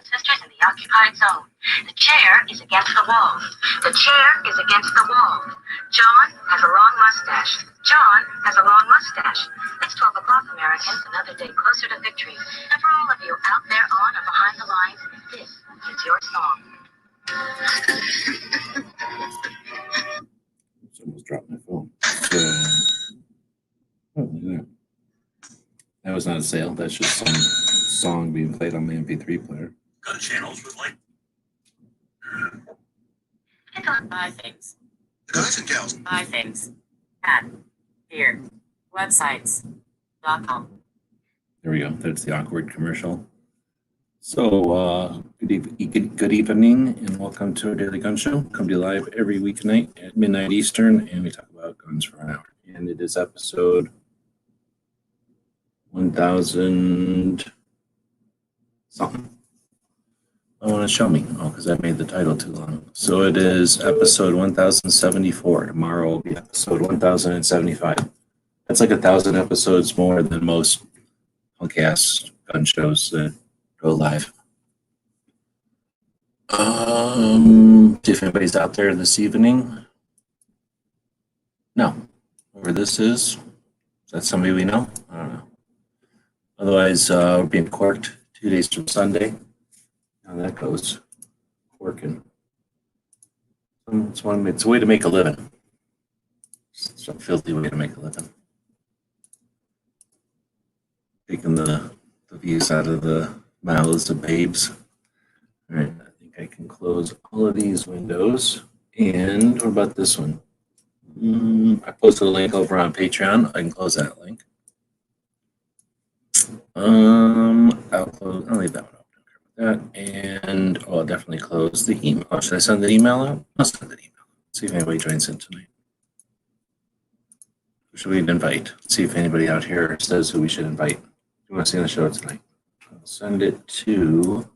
sisters in the occupied zone. The chair is against the wall. The chair is against the wall. John has a long mustache. John has a long mustache. It's 12 o'clock, Americans, another day closer to victory. And for all of you out there on or behind the lines, this is your song. Almost dropped my phone. So, oh, look at that. That was not a sale. That's just some song being played on my MP3 player. Gun channels with like Buy things. guys and gals. Buy things. At here. Websites.com. There we go. That's the awkward commercial. So, good evening and welcome to our Daily Gun Show. Come to you live every weeknight at midnight Eastern, and we talk about guns for an hour. And it is episode 1000 something. I want to show me. Oh, because I made the title too long. So it is episode 1074. Tomorrow will be episode 1075. That's like 1,000 episodes more than most podcast gun shows that go live. See if anybody's out there this evening. No. Whoever this is that somebody we know? I don't know. Otherwise, we're being corked 2 days from Sunday. How that goes. Working. It's a way to make a living. It's a filthy way to make a living. Taking the views out of the mouths of babes. All right, I think I can close all of these windows. And what about this one? I posted a link over on Patreon. I can close that link. I'll leave that one open. That, and I'll definitely close the email. Oh, should I send the email out? I'll send an email. See if anybody joins in tonight. Who should we invite? Let's see if anybody out here says who we should invite. You want to see on the show tonight? I'll send it to.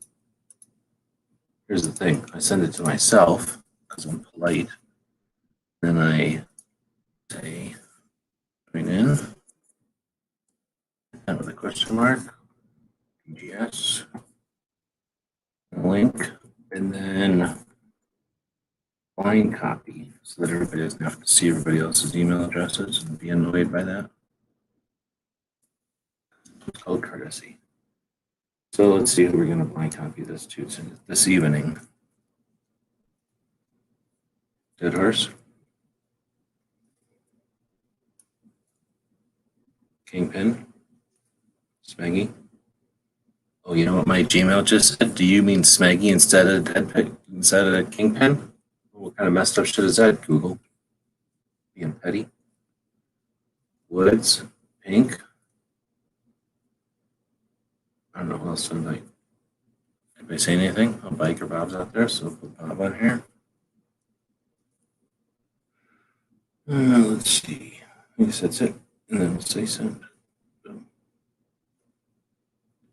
Here's the thing. I send it to myself because I'm polite. Then I say, join in. And with a question mark. Yes. Link. And then find copy so that everybody doesn't have to see everybody else's email addresses and be annoyed by that. It's called courtesy. So let's see who we're going to blind copy this to this evening. Dead Horse. Kingpin. Smeggy. Oh, you know what my Gmail just said? Do you mean Smeggy instead of Kingpin? What kind of messed up shit is that, Google? Being petty. Woods. Pink. I don't know who else to invite. Anybody say anything? Oh, Biker Bob's out there, so put Bob on here. Let's see. I guess that's it. And then we'll say send. Boom.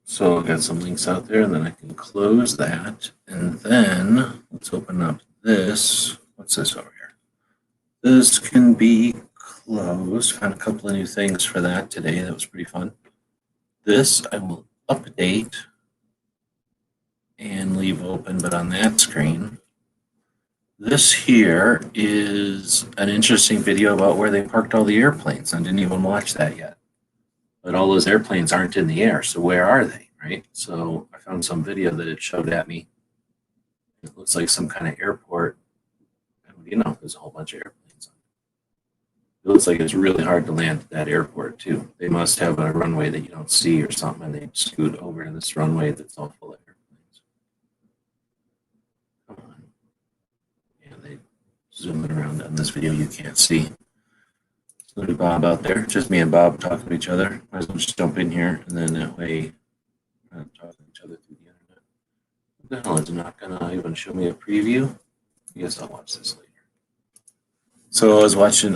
So I got some links out there, and then I can close that. And then let's open up this. What's this over here? This can be closed. Found a couple of new things for that today. That was pretty fun. This I will update and leave open, but on that screen. This here is an interesting video about where they parked all the airplanes. I didn't even watch that yet. But all those airplanes aren't in the air, so where are they, right? So I found some video that it showed at me. It looks like some kind of airport. And, you know, there's a whole bunch of airplanes on it. It looks like it's really hard to land at that airport, too. They must have a runway that you don't see or something, and they scoot over to this runway that's all full of airplanes. Come on. Yeah, they zoom it around on this video you can't see. So there's Bob out there. Just me and Bob talking to each other. Might as well just jump in here, and then that way we're not talking to each other through the internet. What the hell, is it not going to even show me a preview? I guess I'll watch this later. So I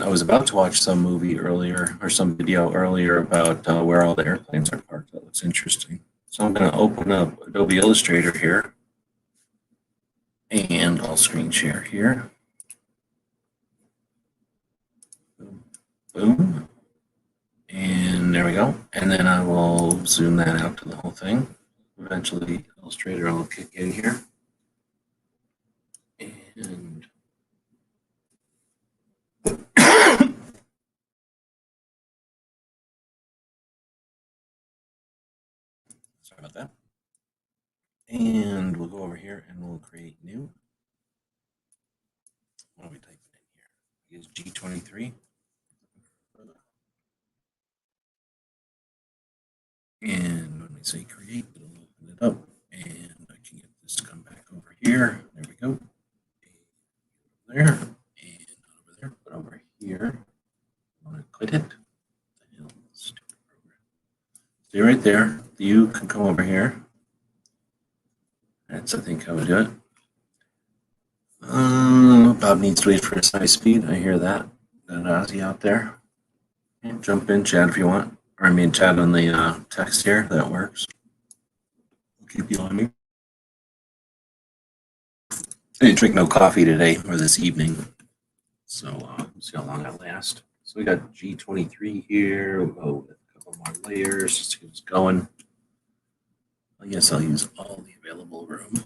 was about to watch some movie earlier, or some video earlier about where all the airplanes are parked. That looks interesting. So I'm going to open up Adobe Illustrator here, and I'll screen share here. Boom. And there we go. And then I will zoom that out to the whole thing. eventually Illustrator will kick in here. And sorry about that. And we'll go over here and we'll create new. What are we typing in here? Use G23. And when we say create, it'll open it up. And I can get this to come back over here. There we go. There. And over there. But over here, I want to quit it. The hell, stupid program. See right there. You can come over here. That's, I think, how we do it. Bob needs to wait for his high speed. I hear that. Got Ozzy out there. And jump in, chat if you want. Or I mean, chat on the text here. That works. I'll keep you on me. I didn't drink no coffee today or this evening. So we'll see how long that lasts. So we got G23 here. We'll go with a couple more layers just to get us going. I guess I'll use all the available room.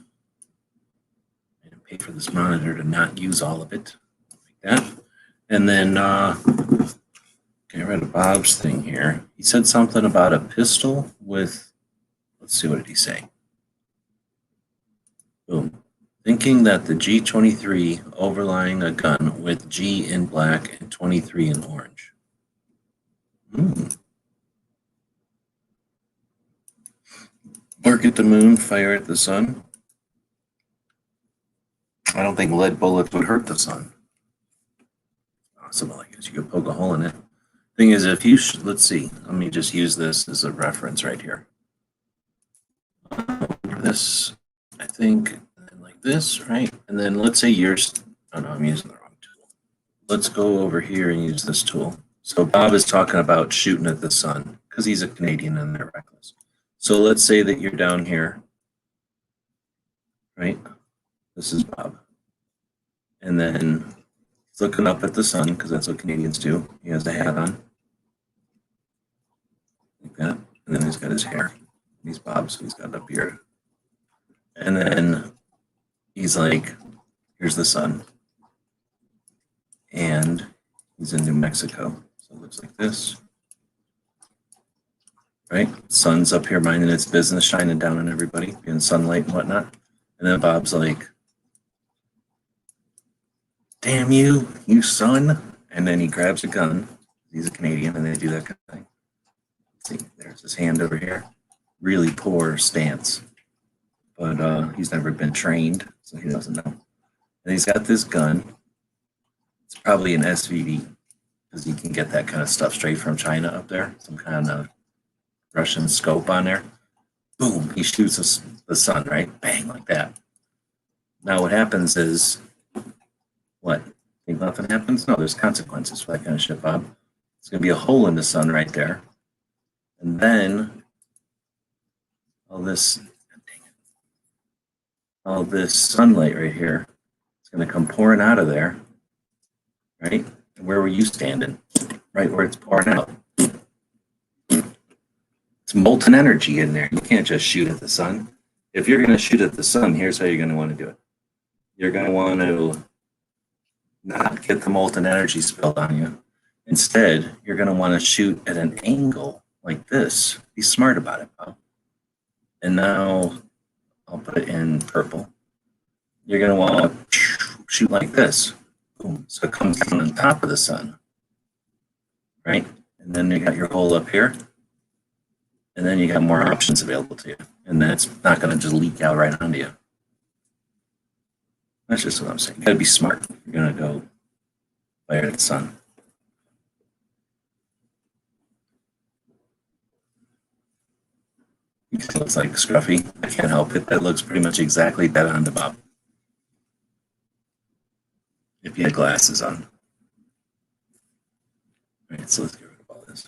And pay for this monitor to not use all of it. Like that. And then get rid of Bob's thing here. He said something about a pistol with, let's see, what did he say? Boom. Thinking that the G23 overlying a gun with G in black and 23 in orange. Work at the moon, fire at the sun. I don't think lead bullets would hurt the sun. Possible, I guess you could poke a hole in it. Thing is, if you let's see, let me just use this as a reference right here. This, I think, like this, right? And then let's say yours, oh no, I'm using the wrong tool. Let's go over here and use this tool. So Bob is talking about shooting at the sun because he's a Canadian and they're reckless. So let's say that you're down here, right? This is Bob. And then he's looking up at the sun because that's what Canadians do. He has the hat on. Like that. And then he's got his hair. He's Bob, so he's got a beard. And then he's like, here's the sun. And he's in New Mexico. So it looks like this. Right? Sun's up here minding its business, shining down on everybody, being sunlight and whatnot. And then Bob's like, damn you, you son. And then he grabs a gun. He's a Canadian, and they do that kind of thing. See, there's his hand over here. Really poor stance. But he's never been trained, so he doesn't know. And he's got this gun. It's probably an SVD, because you can get that kind of stuff straight from China up there. Some kind of Russian scope on there. Boom, he shoots the sun, right? Bang, like that. Now what happens is, what? Think nothing happens? No, there's consequences for that kind of shit, Bob. It's going to be a hole in the sun right there. And then all this sunlight right here is going to come pouring out of there, right? And where were you standing? Right where it's pouring out. It's molten energy in there. You can't just shoot at the sun. If you're going to shoot at the sun, here's how you're going to want to do it. You're going to want to not get the molten energy spilled on you. Instead, you're going to want to shoot at an angle like this. Be smart about it, Bob. And now I'll put it in purple. You're going to want to shoot like this. Boom. So it comes down on top of the sun. Right? And then you got your hole up here. And then you got more options available to you. And that's not going to just leak out right onto you. That's just what I'm saying. You got to be smart. You're going to go fire at the sun. It looks like Scruffy. I can't help it. That looks pretty much exactly dead on to Bob. If you had glasses on. All right, so let's get rid of all this.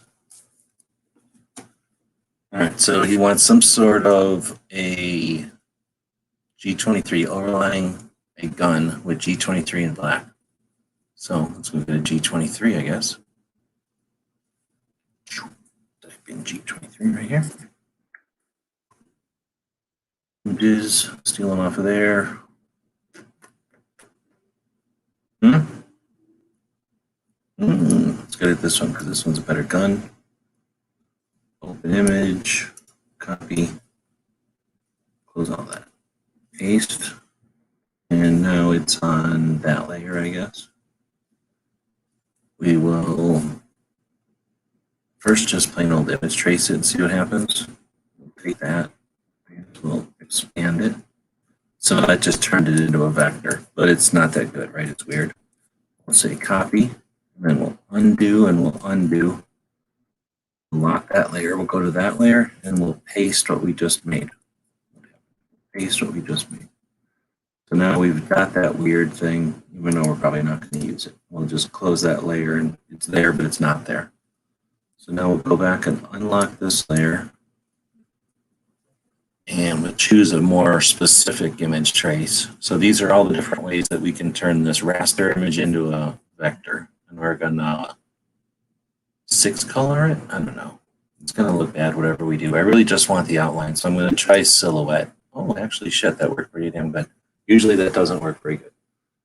All right, so he wants some sort of a G23 overlying a gun with G23 in black. So let's go to G23, I guess. Type in G23 right here. Images, stealing off of there. Let's go at this one because this one's a better gun. Open image, copy, close all that. Paste. And now it's on that layer, I guess. We will first just plain old image trace it and see what happens. We'll take that, we'll expand it. So that just turned it into a vector, but it's not that good, right? It's weird. We'll say copy, and then we'll undo and we'll undo. Lock that layer, we'll go to that layer, and we'll paste what we just made. Paste what we just made. So now we've got that weird thing, even though we're probably not going to use it. We'll just close that layer, and it's there, but it's not there. So now we'll go back and unlock this layer, and we'll choose a more specific image trace. So these are all the different ways that we can turn this raster image into a vector. And we're going to 6-color it? I don't know. It's going to look bad, whatever we do. I really just want the outline, so I'm going to try silhouette. Oh, actually, shit, that worked pretty damn good. Usually that doesn't work very good.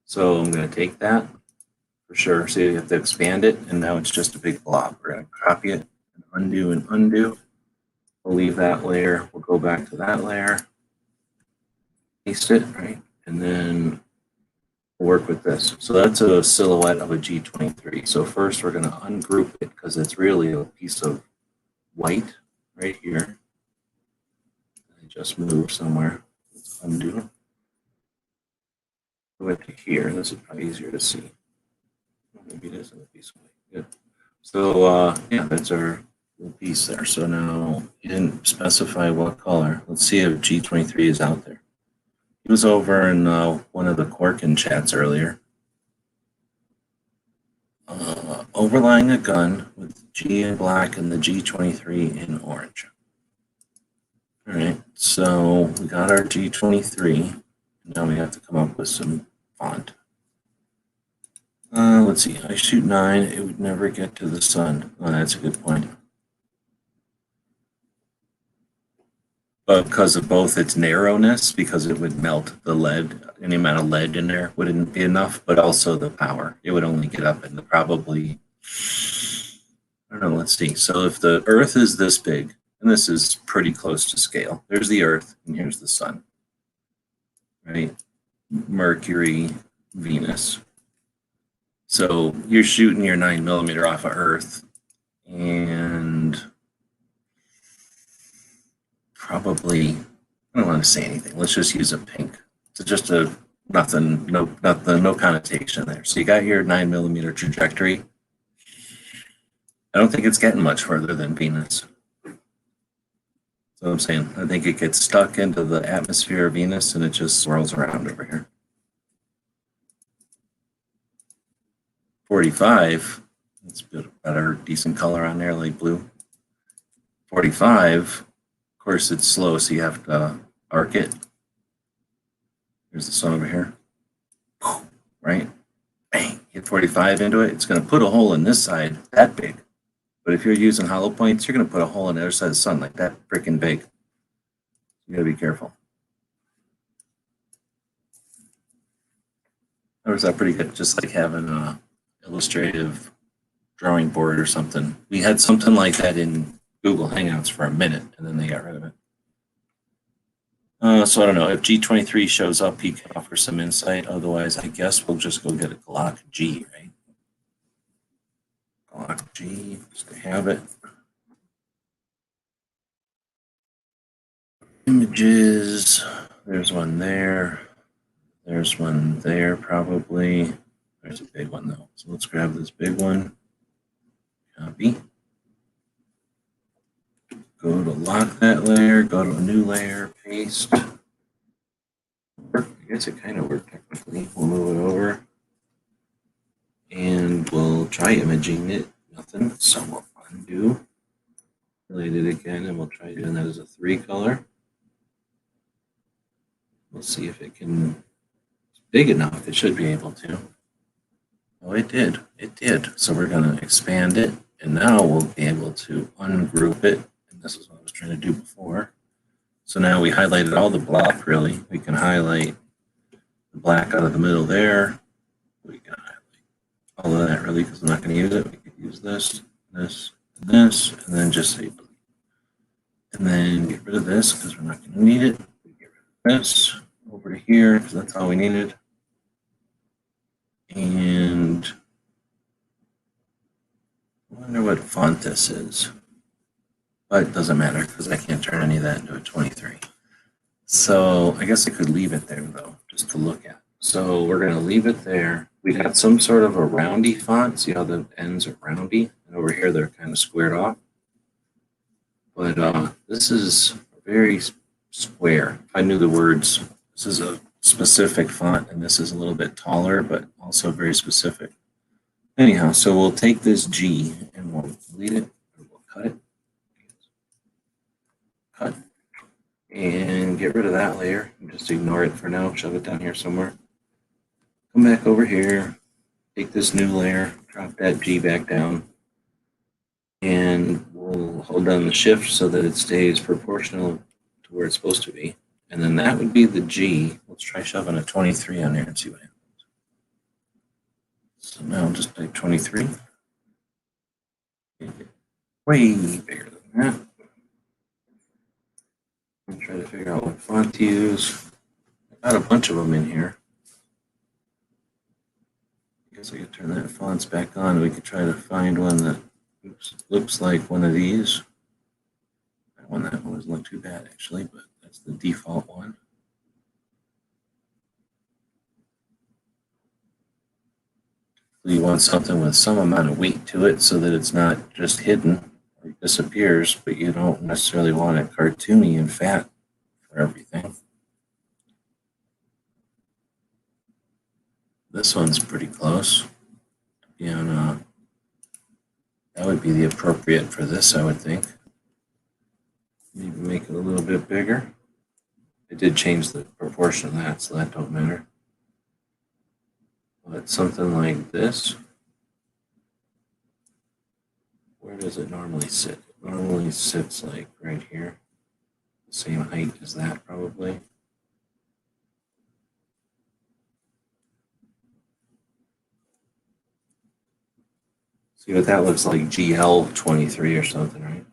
So I'm going to take that for sure. So you have to expand it, and now it's just a big blob. We're going to copy it and undo and undo. We'll leave that layer. We'll go back to that layer, paste it, right? And then we'll work with this. So that's a silhouette of a G23. So first we're going to ungroup it because it's really a piece of white right here. I just moved somewhere. Let's undo. Go to here. This is probably easier to see. Maybe it isn't a piece of white. Good. So yeah, that's our little piece there. So now you didn't specify what color. Let's see if G23 is out there. He was over in one of the Quarkin chats earlier. Overlying a gun with G in black and the G23 in orange. All right, so we got our G23. Now we have to come up with some font. Let's see, I shoot 9, it would never get to the sun. Oh, that's a good point. But because of both its narrowness, because it would melt the lead, any amount of lead in there wouldn't be enough, but also the power. It would only get up into probably, I don't know, let's see. So if the Earth is this big, and this is pretty close to scale, there's the Earth and here's the sun, right? Mercury, Venus. So you're shooting your 9mm off of Earth, and probably, I don't want to say anything. Let's just use a pink. It's just a nothing, no connotation there. So you got your 9mm trajectory. I don't think it's getting much further than Venus. So I'm saying, I think it gets stuck into the atmosphere of Venus and it just swirls around over here. 45, let's put a better, decent color on there, light blue. 45, of course it's slow, so you have to arc it. Here's the sun over here, right? Bang, hit 45 into it, it's gonna put a hole in this side, that big. But if you're using hollow points, you're gonna put a hole in the other side of the sun like that freaking big. You gotta be careful. Or is that pretty good? Just like having a illustrative drawing board or something. We had something like that in Google Hangouts for a minute, and then they got rid of it. So I don't know. If G23 shows up, he can offer some insight. Otherwise, I guess we'll just go get a Glock G, right? Glock G, just to have it. Images. There's one there. There's one there, probably. There's a big one, though. So let's grab this big one. Copy. Go to lock that layer. Go to a new layer. Paste. I guess it kind of worked technically. We'll move it over. And we'll try imaging it. Nothing. So we'll undo. Delete it again, and we'll try doing that as a 3-color. We'll see if it can. It's big enough. It should be able to. Oh, it did. It did. So we're going to expand it, and now we'll be able to ungroup it. And this is what I was trying to do before. So now we highlighted all the block, really. We can highlight the black out of the middle there. We can highlight all of that, really, because I'm not going to use it. We could use this, this, and this, and then just say delete. And then get rid of this because we're not going to need it. We get rid of this over to here because that's all we needed. And I wonder what font this is. But it doesn't matter because I can't turn any of that into a 23. So I guess I could leave it there, though, just to look at. So we're going to leave it there. We got some sort of a roundy font. See how the ends are roundy? And over here, they're kind of squared off. But this is very square. I knew the words. This is a specific font, and this is a little bit taller, but also very specific. Anyhow, so we'll take this G, and we'll delete it, or we'll cut it. Cut. And get rid of that layer. Just ignore it for now. Shove it down here somewhere. Come back over here. Take this new layer. Drop that G back down. And we'll hold down the shift so that it stays proportional to where it's supposed to be. And then that would be the G. Let's try shoving a 23 on there and see what happens. So now I'll just type 23. Way bigger than that. I'm try to figure out what font to use. I got a bunch of them in here. I guess I could turn that fonts back on and we could try to find one that looks like one of these. That one doesn't look too bad actually, but that's the default one. You want something with some amount of weight to it so that it's not just hidden or disappears, but you don't necessarily want it cartoony and fat for everything. This one's pretty close. And that would be the appropriate for this, I would think. Maybe make it a little bit bigger. I did change the proportion of that, so that don't matter. But something like this. Where does it normally sit? It normally sits like right here. The same height as that, probably. See what that looks like, GL23 or something, right?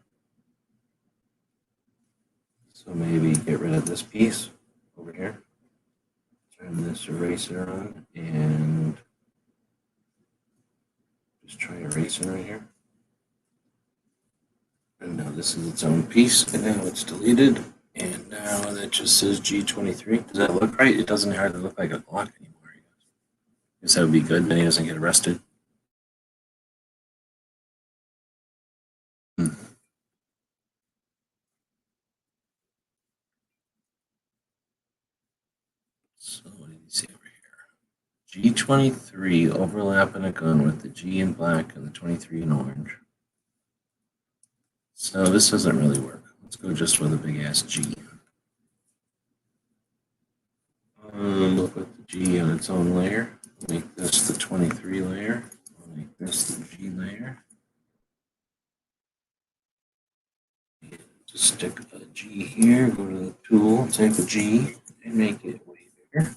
So maybe get rid of this piece over here. Turn this eraser on and just try erasing right here. And now this is its own piece, and now it's deleted. And now that just says G23. Does that look right? It doesn't hardly look like a block anymore. I guess that would be good, then he doesn't get arrested. So what did you see over here? G23 overlapping a gun with the G in black and the 23 in orange. So this doesn't really work. Let's go just with a big ass G. We'll put the G on its own layer. Make this the 23 layer. We'll make this the G layer. Just stick a G here, go to the tool, type a G, and make it way bigger.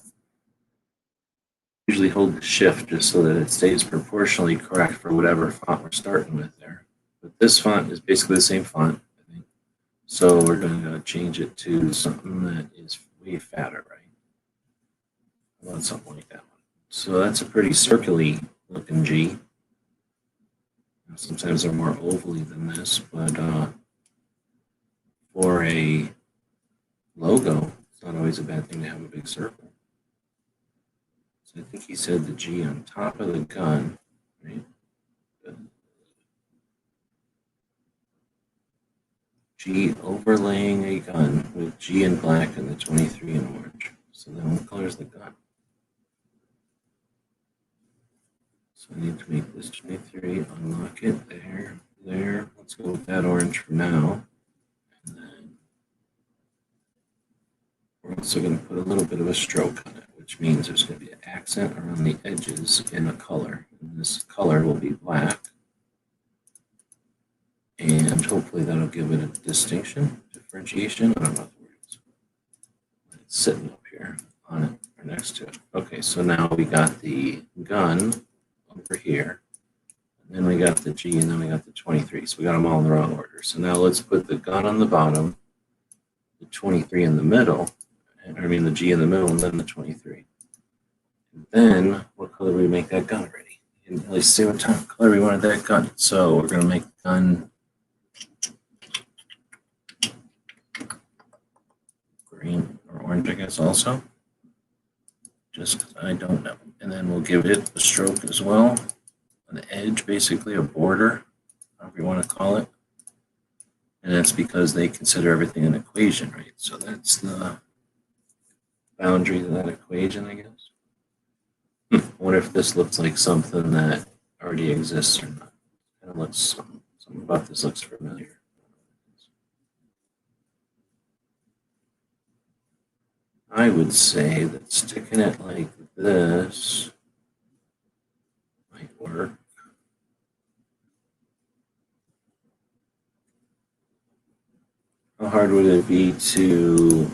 Usually hold the shift just so that it stays proportionally correct for whatever font we're starting with there. But this font is basically the same font, I think. So we're going to change it to something that is way fatter, right? I want something like that one. So that's a pretty circular looking G. Sometimes they're more ovally than this, but for a logo, it's not always a bad thing to have a big circle. So I think he said the G on top of the gun, right? G overlaying a gun with G in black and the 23 in orange. So then what color is the gun? So I need to make this 23, unlock it, there. Let's go with that orange for now. And then we're also going to put a little bit of a stroke on it, which means there's going to be an accent around the edges in a color. And this color will be black. And hopefully that'll give it a distinction, differentiation. I don't know what the word is. sitting up here on it or next to it. Okay, so now we got the gun over here. And then we got the G, and then we got the 23. So we got them all in the wrong order. So now let's put the gun on the bottom, the 23 in the middle, I mean the G in the middle, and then the 23. And then what color do we make that gun already? You can really see what color we wanted that gun. So we're going to make the gun green or orange, I guess, also. Just because I don't know. And then we'll give it a stroke as well. An edge, basically, a border, however you want to call it. And that's because they consider everything an equation, right? So that's the boundary of that equation, I guess. I wonder if this looks like something that already exists or not. Kind of looks, something about this looks familiar. I would say that sticking it like this might work. How hard would it be to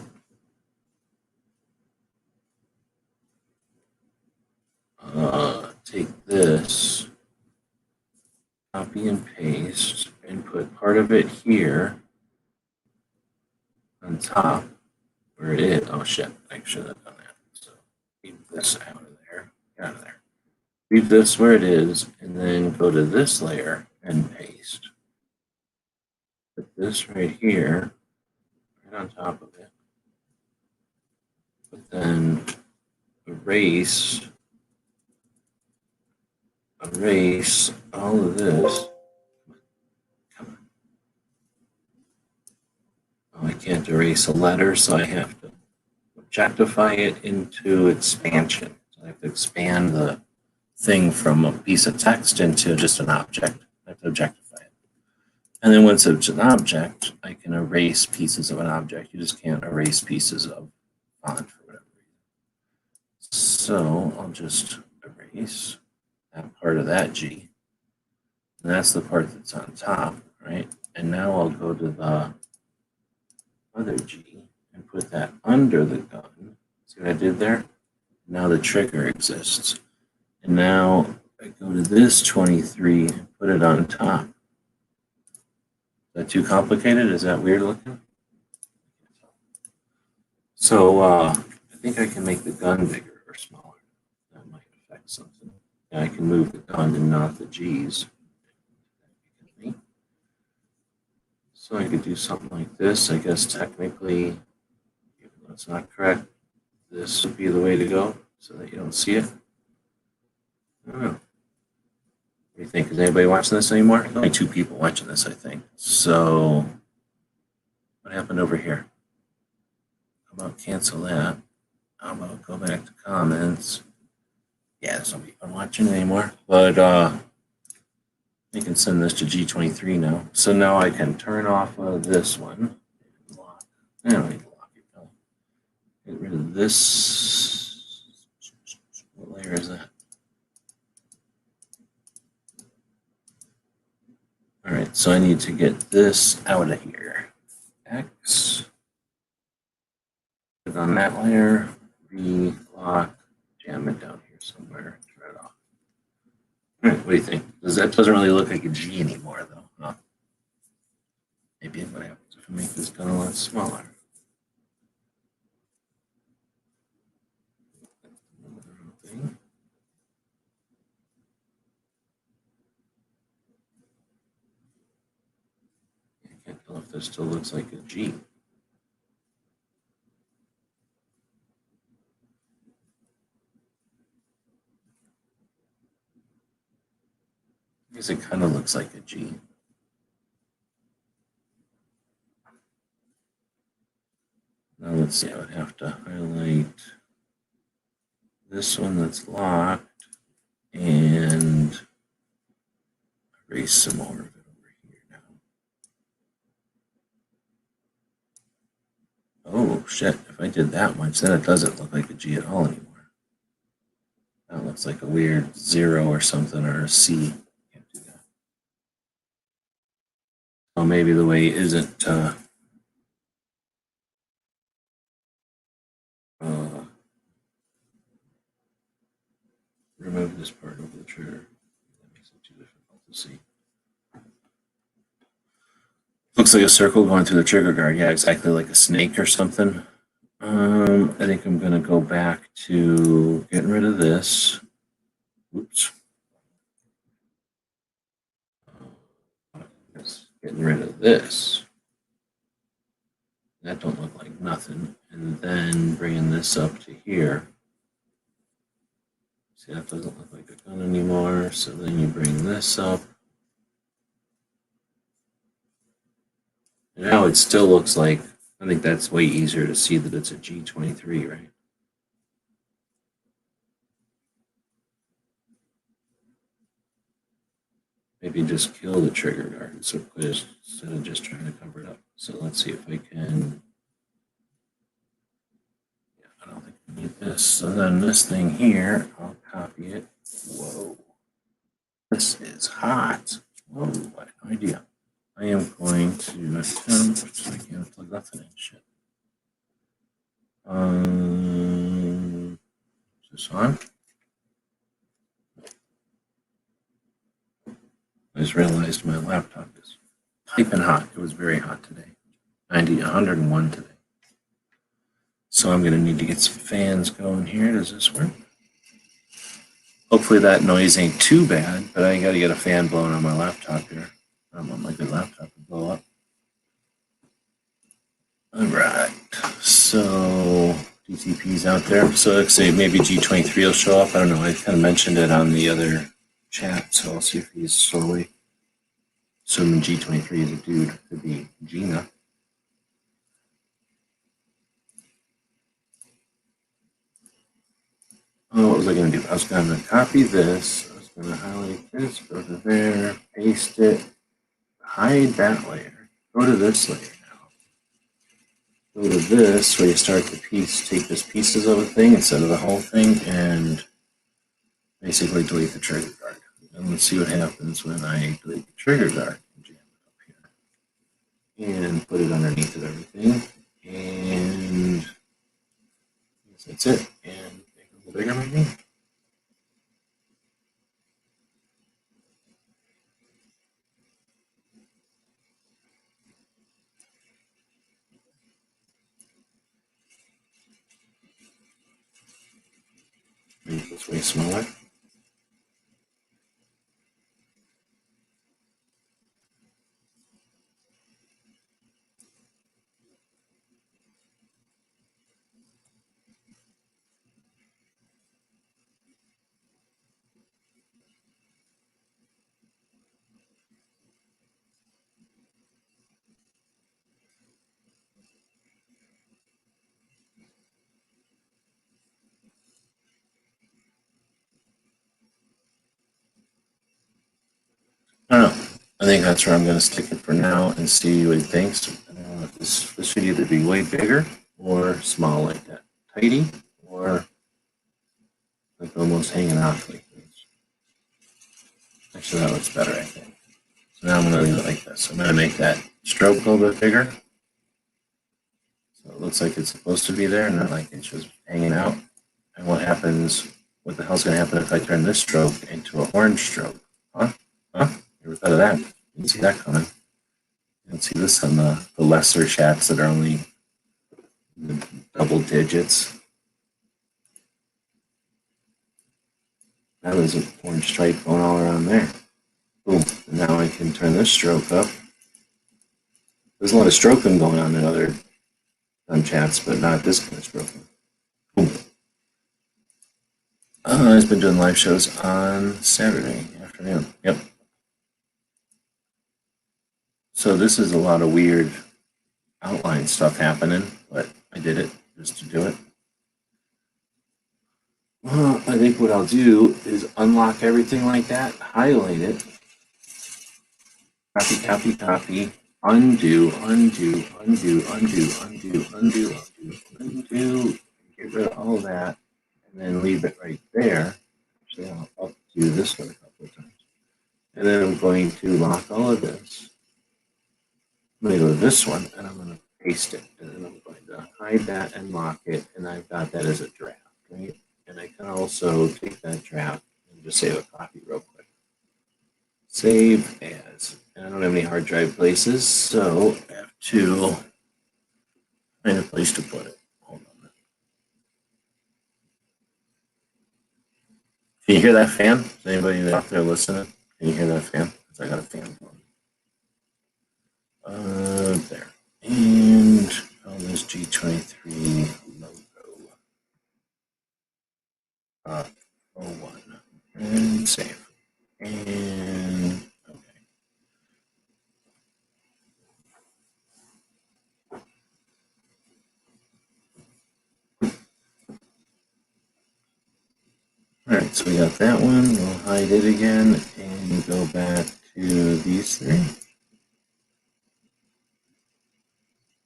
take this, copy and paste, and put part of it here on top where it is? Oh shit, I should have done that. So leave this out of there, get out of there. Leave this where it is, and then go to this layer and paste. Put this right here, right on top of it. But then erase all of this. Come on. Oh, I can't erase a letter, so I have to objectify it into expansion. So I have to expand the thing from a piece of text into just an object. I have to objectify it. And then once it's an object, I can erase pieces of an object. You just can't erase pieces of font for whatever reason. So I'll just erase that part of that G. And that's the part that's on top, right? And now I'll go to the other G and put that under the gun. See what I did there? Now the trigger exists. And now I go to this 23 and put it on top. Is that too complicated? Is that weird looking? So I think I can make the gun bigger or smaller. That might affect something. And I can move the gun and not the G's. So I could do something like this. I guess technically, even though it's not correct, this would be the way to go so that you don't see it. I don't know. What do you think? Is anybody watching this anymore? There's only 2 people watching this, I think. So what happened over here? How about cancel that? How about go back to comments? Yeah, there's no people watching anymore. But you can send this to G23 now. So now I can turn off this one. Lock. I don't need to lock it. No. Get rid of this. What layer is that? All right, so I need to get this out of here. X. Put it on that layer. V, lock, jam it down here somewhere. Turn it off. All right, what do you think? That doesn't really look like a G anymore, though. Huh? Maybe what happens if I make this gun a lot smaller? I can't tell if this still looks like a G. I guess it kind of looks like a G. Now let's see, I would have to highlight this one that's locked and erase some more of it over here now. Oh shit, if I did that much, then it doesn't look like a G at all anymore. That looks like a weird 0 or something, or a C. Can't do that. Well, maybe the way isn't remove this part of the trigger. That makes it too difficult to see. Looks like a circle going through the trigger guard. Yeah, exactly like a snake or something. I think I'm going to go back to getting rid of this. Oops. Getting rid of this. That don't look like nothing. And then bringing this up to here. See, that doesn't look like a gun anymore. So then you bring this up. And now it still looks like, I think that's way easier to see that it's a G23, right? Maybe just kill the trigger guard instead of just trying to cover it up. So let's see if I can. Yeah, I don't think I need this. So then this thing here, I'll copy it. Whoa. This is hot. Whoa, I had no idea. I am going to attempt, I can't plug nothing in shit. Is this on? I just realized my laptop is piping hot. It was very hot today. 101 today. So I'm going to need to get some fans going here. Does this work? Hopefully that noise ain't too bad, but I got to get a fan blowing on my laptop here. I don't want my good laptop to blow up. All right. So DTP's out there. So let's say maybe G23 will show up. I don't know. I kind of mentioned it on the other chat, so I'll see if he's still awake. Assuming G23 is a dude, could be Gina. Oh, what was I going to do? I was going to copy this. I was going to highlight this, go to there, paste it, hide that layer, go to this layer now. Go to this where you start the piece, take this pieces of a thing instead of the whole thing, and basically delete the trigger guard. And let's see what happens when I delete the trigger guard. Jam it up here. And put it underneath of everything. And I guess that's it. And make it a little bigger maybe. Make this way smaller. I don't know. I think that's where I'm going to stick it for now and see what he thinks. This should either be way bigger or small like that. Tidy or like almost hanging off like this. Actually, that looks better, I think. So now I'm going to leave it like this. I'm going to make that stroke a little bit bigger. So it looks like it's supposed to be there, not like it's just hanging out. And what happens, what the hell's going to happen if I turn this stroke into an orange stroke? Huh? Huh? Never thought of that. Didn't see that coming. You can see this on the lesser chats that are only double digits. That was an orange stripe going all around there. Boom. And now I can turn this stroke up. There's a lot of stroking going on in other chats, but not this kind of stroking. Boom. I've been doing live shows on Saturday afternoon. Yep. So this is a lot of weird outline stuff happening, but I did it just to do it. Well, I think what I'll do is unlock everything like that, highlight it, copy, copy, copy, undo, undo, undo, undo, undo, undo, undo, undo, get rid of all that, and then leave it right there. Actually, I'll do this one a couple of times. And then I'm going to lock all of this. I'm going to go to this one, and I'm going to paste it. And then I'm going to hide that and lock it, and I've got that as a draft, right? And I can also take that draft just save a copy real quick. Save as. And I don't have any hard drive places, so I have to find a place to put it. Hold on. Can you hear that fan? Is anybody out there listening? Can you hear that fan? Because I got a fan going. There. And on this G23 logo. 01. And save. And okay. All right, so we got that one. We'll hide it again and go back to these three.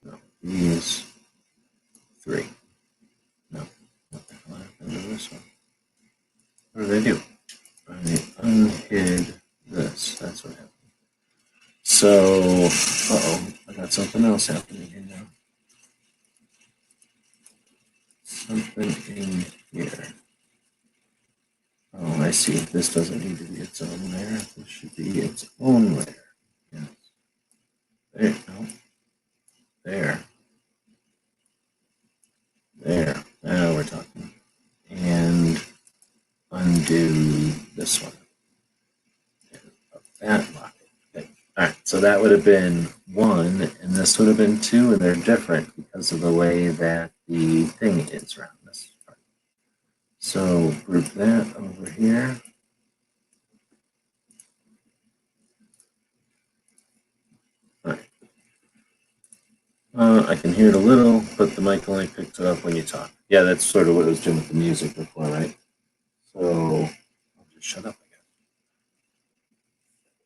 No, these three. No, what the hell happened to this one? What did I do? I unhid this. That's what happened. So, I got something else happening here now. Something in here. Oh, I see. This doesn't need to be its own layer. This should be its own layer. Yes. There. No. There. There. Now we're talking. And undo this one. That lock it. Okay. All right. So that would have been 1, and this would have been 2, and they're different because of the way that the thing is around this part. So group that over here. All right. I can hear it a little, but the mic only picks it up when you talk. Yeah, that's sort of what it was doing with the music before, right? So I'll just shut up again.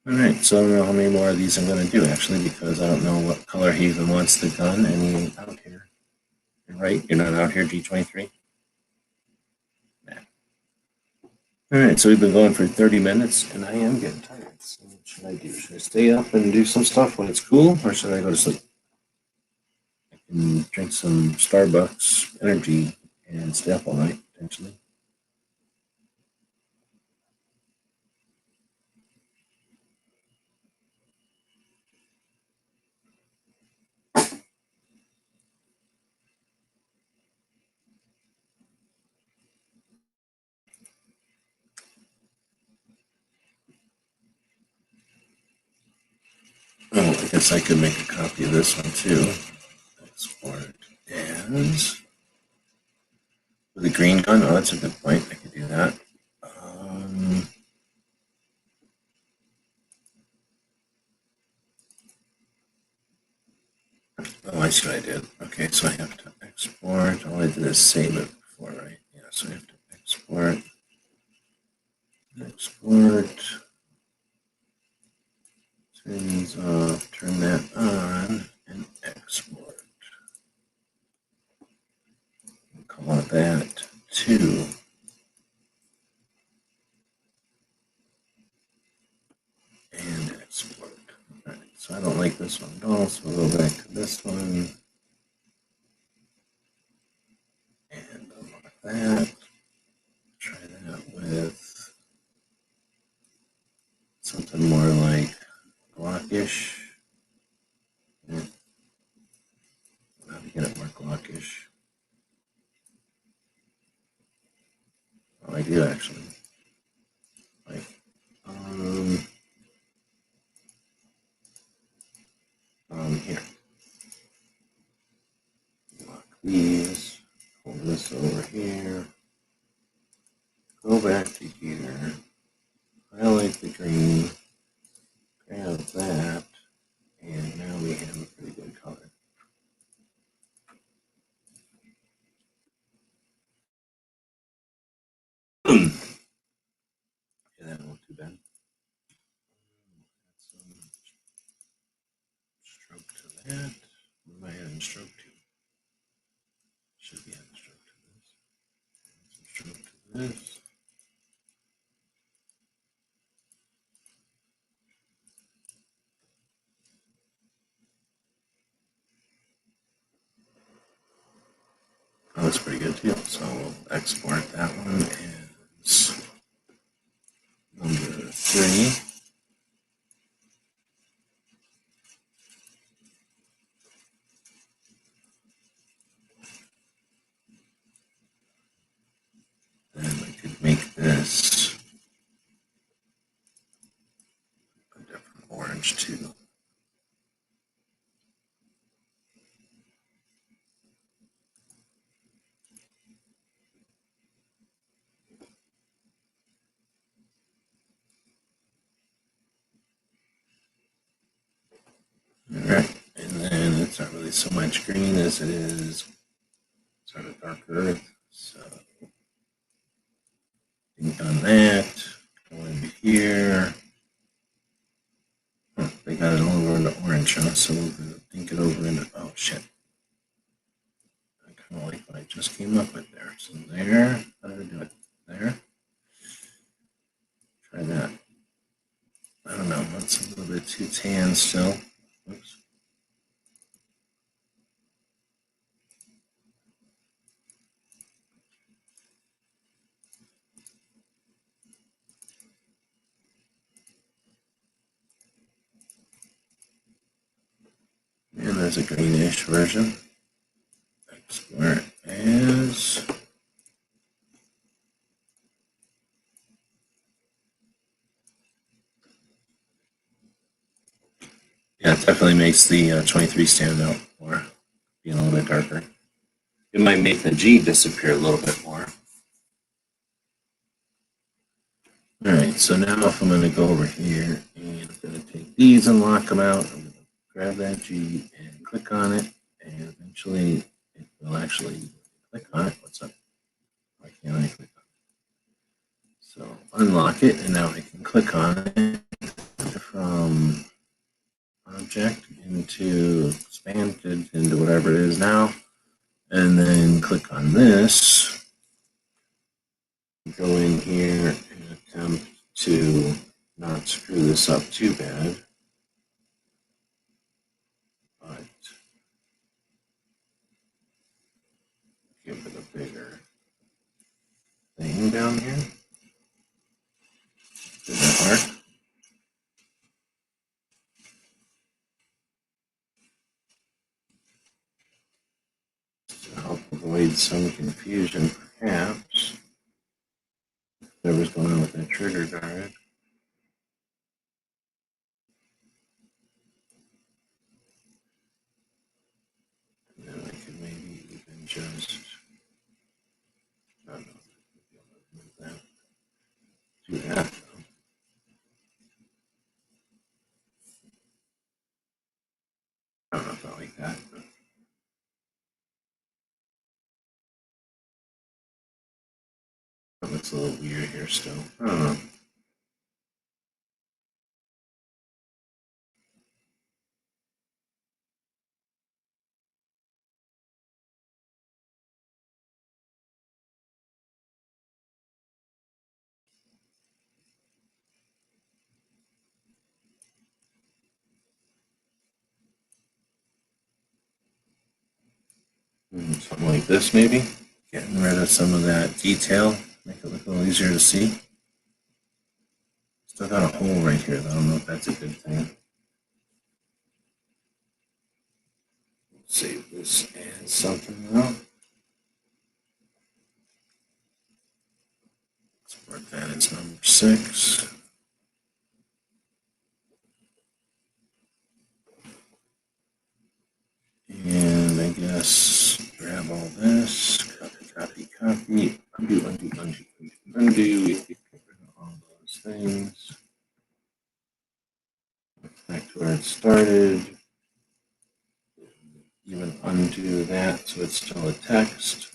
All right, so I don't know how many more of these I'm going to do, actually, because I don't know what color he even wants the gun, and he ain't out here. You're right, you're not out here, G23? Nah. All right, so we've been going for 30 minutes, and I am getting tired. So what should I do? Should I stay up and do some stuff when it's cool, or should I go to sleep? I can drink some Starbucks energy and stay up all night, potentially. Oh, I guess I could make a copy of this one too. Export as with a green gun. Oh, that's a good point. I could do that. Oh, I see what I did. Okay, so I have to export. All I did is save it before, right? Yeah, so I have to export. Turn these off, turn that on, and export. We'll call that 2. And export. All right, so I don't like this one at all, so we'll go back to this one. And unlock that. Try that with something more like Glockish. Yeah. How to get it more Glockish. Oh, I do actually. Like, here. Lock these. Pull this over here. Go back to here. Highlight the green. Grab that. And now we have a pretty good color. Yeah, that won't too bad. Some stroke to that. What am I adding stroke to? Should be adding stroke to this. Some stroke to this. Oh, that's pretty good too. So we'll export that one as G23. And I could make this a different orange too. Alright, and then it's not really so much green as it is sort of dark earth. So think on that. Go into here. Oh, they got it over into orange, huh? So we'll think it over into, oh shit. I kind of like what I just came up with there. So there, how did I do it? There. Try that. I don't know, that's a little bit too tan still. Oops. And there's a greenish version. That's where it is. Yeah, it definitely makes the 23 stand out more, being a little bit darker. It might make the G disappear a little bit more. All right, so now if I'm going to go over here and I'm going to take these and lock them out, I'm going to grab that G and click on it, and eventually it will actually click on it. What's up? Why can't I click on it? So unlock it, and now I can click on it from object into expanded into whatever it is now, and then click on this. Go in here and attempt to not screw this up too bad. But give it a bigger thing down here. Did that work? To help avoid some confusion, perhaps. Whatever's going on with that trigger guard. And then I could maybe even just, I don't know, move that. Do that. I don't know if I like that. But that looks a little weird here still. I don't know. Something like this maybe. Getting rid of some of that detail. Make it look a little easier to see. Still got a hole right here. I don't know if that's a good thing. Save this as something now. Let's mark that as number 6. And I guess grab all this, copy, undo. We can get rid of all those things. Back to where it started. Even undo that so it's still a text.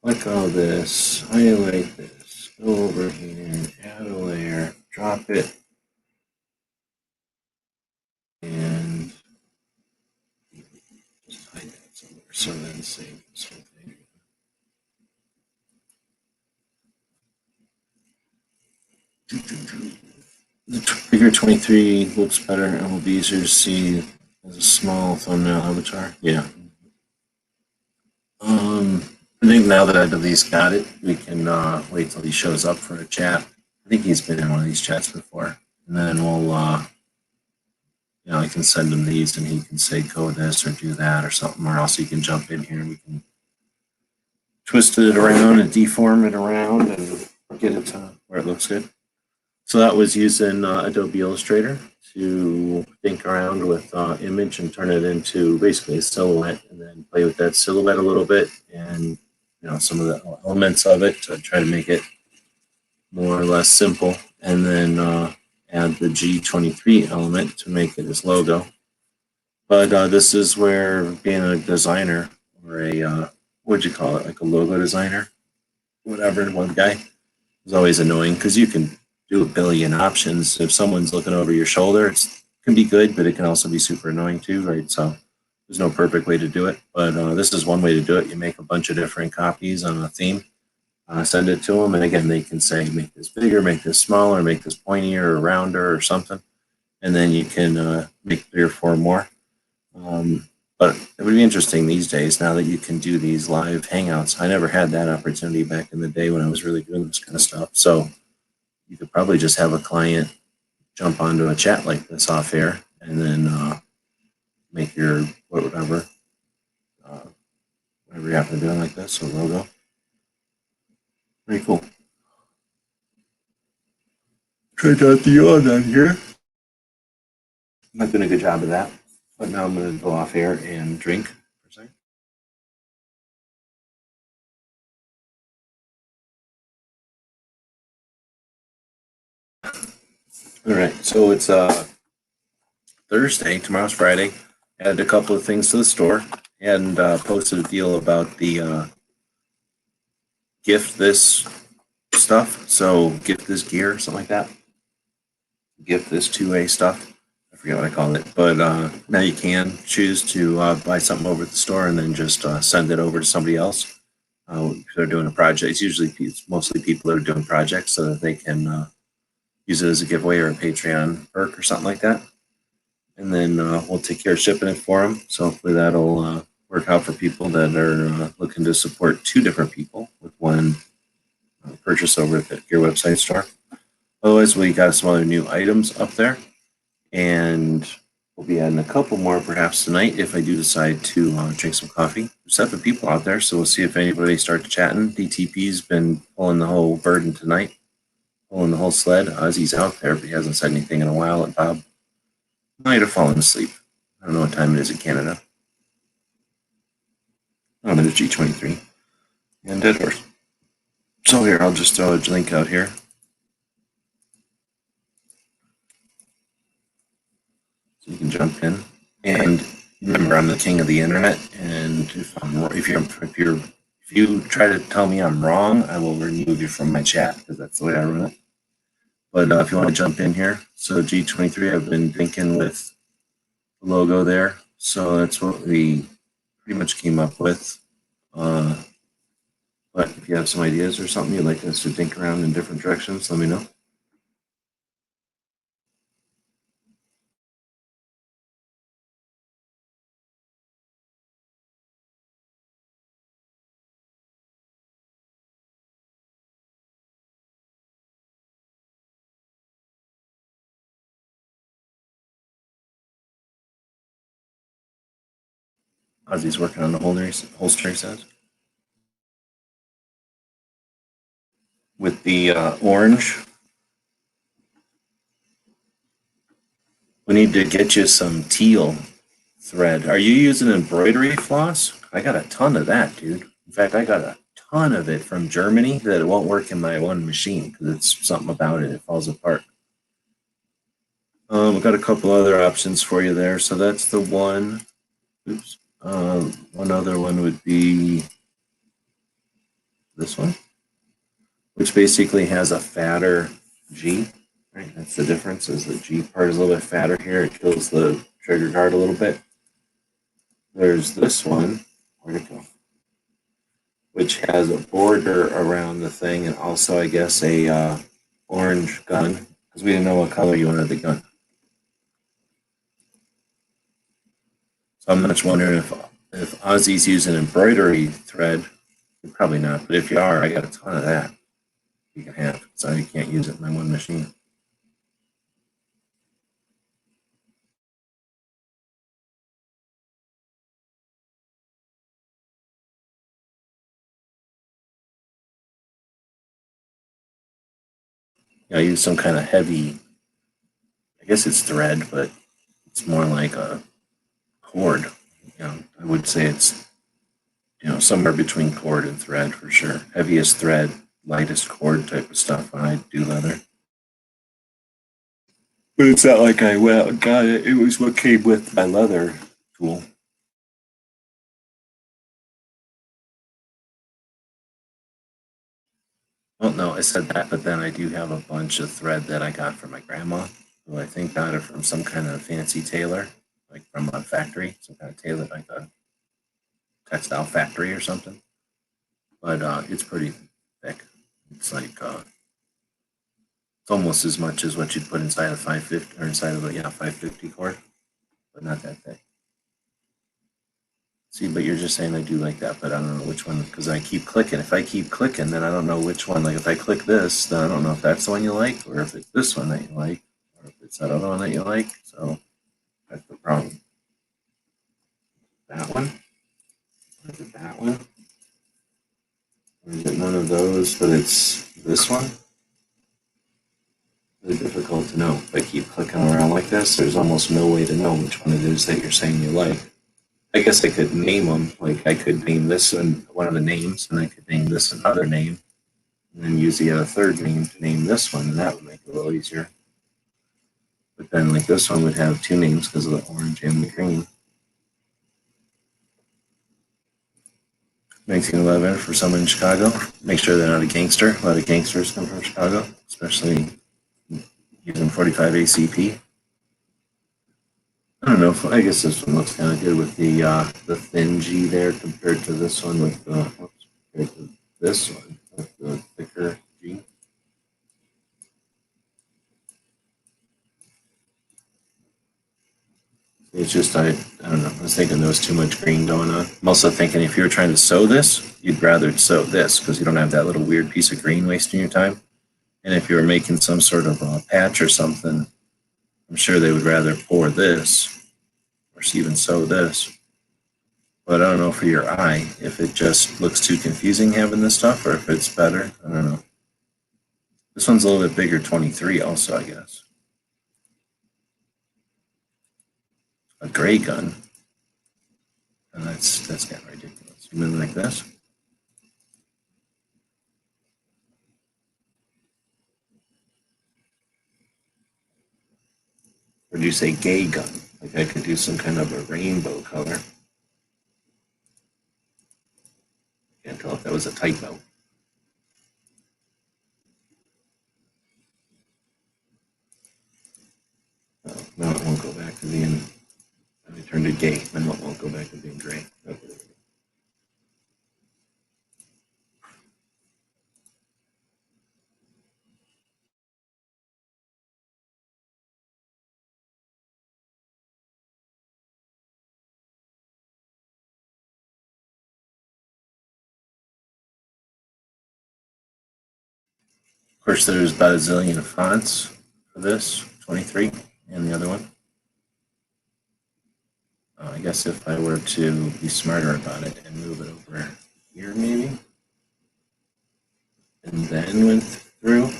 Click all this, highlight this, go over here, add a layer, drop it, and just hide that somewhere. So then save this whole thing. The figure 23 looks better and will be easier to see as a small thumbnail avatar. Yeah. I think now that I've at least got it, we can wait till he shows up for a chat I think he's been in one of these chats before. And then we'll, I can send him these and he can say go this or do that or something, or else he can jump in here and we can twist it around and deform it around and get it to where it looks good. So that was using Adobe Illustrator to think around with image and turn it into basically a silhouette, and then play with that silhouette a little bit and some of the elements of it to try to make it more or less simple, and then add the G23 element to make it his logo. But this is where being a designer or a what'd you call it, like a logo designer, whatever, one guy, is always annoying because you can do a billion options. If someone's looking over your shoulder, it can be good, but it can also be super annoying too, right? So there's no perfect way to do it, but this is one way to do it. You make a bunch of different copies on a theme, send it to them, and again, they can say, make this bigger, make this smaller, make this pointier or rounder or something, and then you can make 3 or 4 more. But it would be interesting these days now that you can do these live hangouts. I never had that opportunity back in the day when I was really doing this kind of stuff. So you could probably just have a client jump onto a chat like this off air and then make your whatever you happen to do like this, a logo. Pretty cool. Tried out the on down here. I'm not doing a good job of that, but now I'm going to go off air and drink for a second. All right, so it's Thursday. Tomorrow's Friday. Added a couple of things to the store and posted a deal about the gift this stuff. So gift this gear, something like that. Gift this 2A stuff. I forget what I called it, but now you can choose to buy something over at the store and then just send it over to somebody else. If they're doing a project, it's mostly people that are doing projects so that they can use it as a giveaway or a Patreon perk or something like that. And then we'll take care of shipping it for them. So hopefully that'll work out for people that are looking to support 2 different people with one purchase over at the Gear website store. Otherwise, we got some other new items up there, and we'll be adding a couple more perhaps tonight if I do decide to drink some coffee. There's 7 people out there, so we'll see if anybody starts chatting. DTP's been pulling the whole burden tonight, pulling the whole sled. Ozzy's out there, but he hasn't said anything in a while. And Bob might have fallen asleep. I don't know what time it is in Canada. Oh, but it's G23 and Dead Horse. So here, I'll just throw a link out here. So you can jump in. And remember, I'm the king of the internet. And if you try to tell me I'm wrong, I will remove you from my chat because that's the way I run it. But if you want to jump in here, so G23, I've been thinking with the logo there. So that's what we pretty much came up with. But if you have some ideas or something you'd like us to think around in different directions, let me know. Ozzy's working on the holster, he says. With the orange, we need to get you some teal thread. Are you using embroidery floss? I got a ton of that, dude. In fact, I got a ton of it from Germany that it won't work in my one machine because it's something about it. It falls apart. I've got a couple other options for you there. So that's the one. Oops. One other one would be this one, which basically has a fatter G. Right, that's the difference. Is the G part is a little bit fatter here. It kills the trigger guard a little bit. There's this one. Where'd it go? Which has a border around the thing, and also, I guess, a orange gun because we didn't know what color you wanted the gun. So I'm just wondering if Ozzy's using embroidery thread. Probably not, but if you are, I got a ton of that. you can have. So you can't use it in my one machine. I use some kind of heavy, I guess it's thread, but it's more like a cord. I would say it's, somewhere between cord and thread for sure. Heaviest thread, lightest cord type of stuff when I do leather. But it's not like I went and got it. It was what came with my leather tool. Well, no, I said that, but then I do have a bunch of thread that I got from my grandma, who I think got it from some kind of fancy tailor, like from a factory, some kind of tailor, like a textile factory or something. But it's pretty thick. It's like it's almost as much as what you'd put inside a 550 or inside of a 550 cord, but not that thick. See, but you're just saying I do like that, but I don't know which one because I keep clicking. If I keep clicking, then I don't know which one. Like if I click this, then I don't know if that's the one you like or if it's this one that you like or if it's that other one that you like. So that's the problem. That one? Or is it that one? Or is it none of those, but it's this one? Really difficult to know. If I keep clicking around like this, there's almost no way to know which one it is that you're saying you like. I guess I could name them. Like I could name this one of the names, and I could name this another name, and then use the third name to name this one, and that would make it a little easier. But then, like this one would have two names because of the orange and the green. 1911 for someone in Chicago. Make sure they're not a gangster. A lot of gangsters come from Chicago, especially using 45 ACP. I don't know. I guess this one looks kind of good with the thin G there compared to this one with compared to this one with the thicker G. It's just I don't know. I was thinking there was too much green going on. I'm also thinking if you were trying to sew this, you'd rather sew this because you don't have that little weird piece of green wasting your time. And if you were making some sort of patch or something, I'm sure they would rather pour this or even sew this. But I don't know for your eye if it just looks too confusing having this stuff or if it's better. I don't know. This one's a little bit bigger, 23 also, I guess. A gray gun. And that's kind of ridiculous. You move like this. Or do you say gay gun? Like I could do some kind of a rainbow color. Can't tell if that was a typo. Oh, no, it won't go back to being. I turned it gay. Then it won't go back to being gray. Okay. Of course, there's about a zillion fonts for this, 23, and the other one. I guess if I were to be smarter about it and move it over here, maybe, and then went through.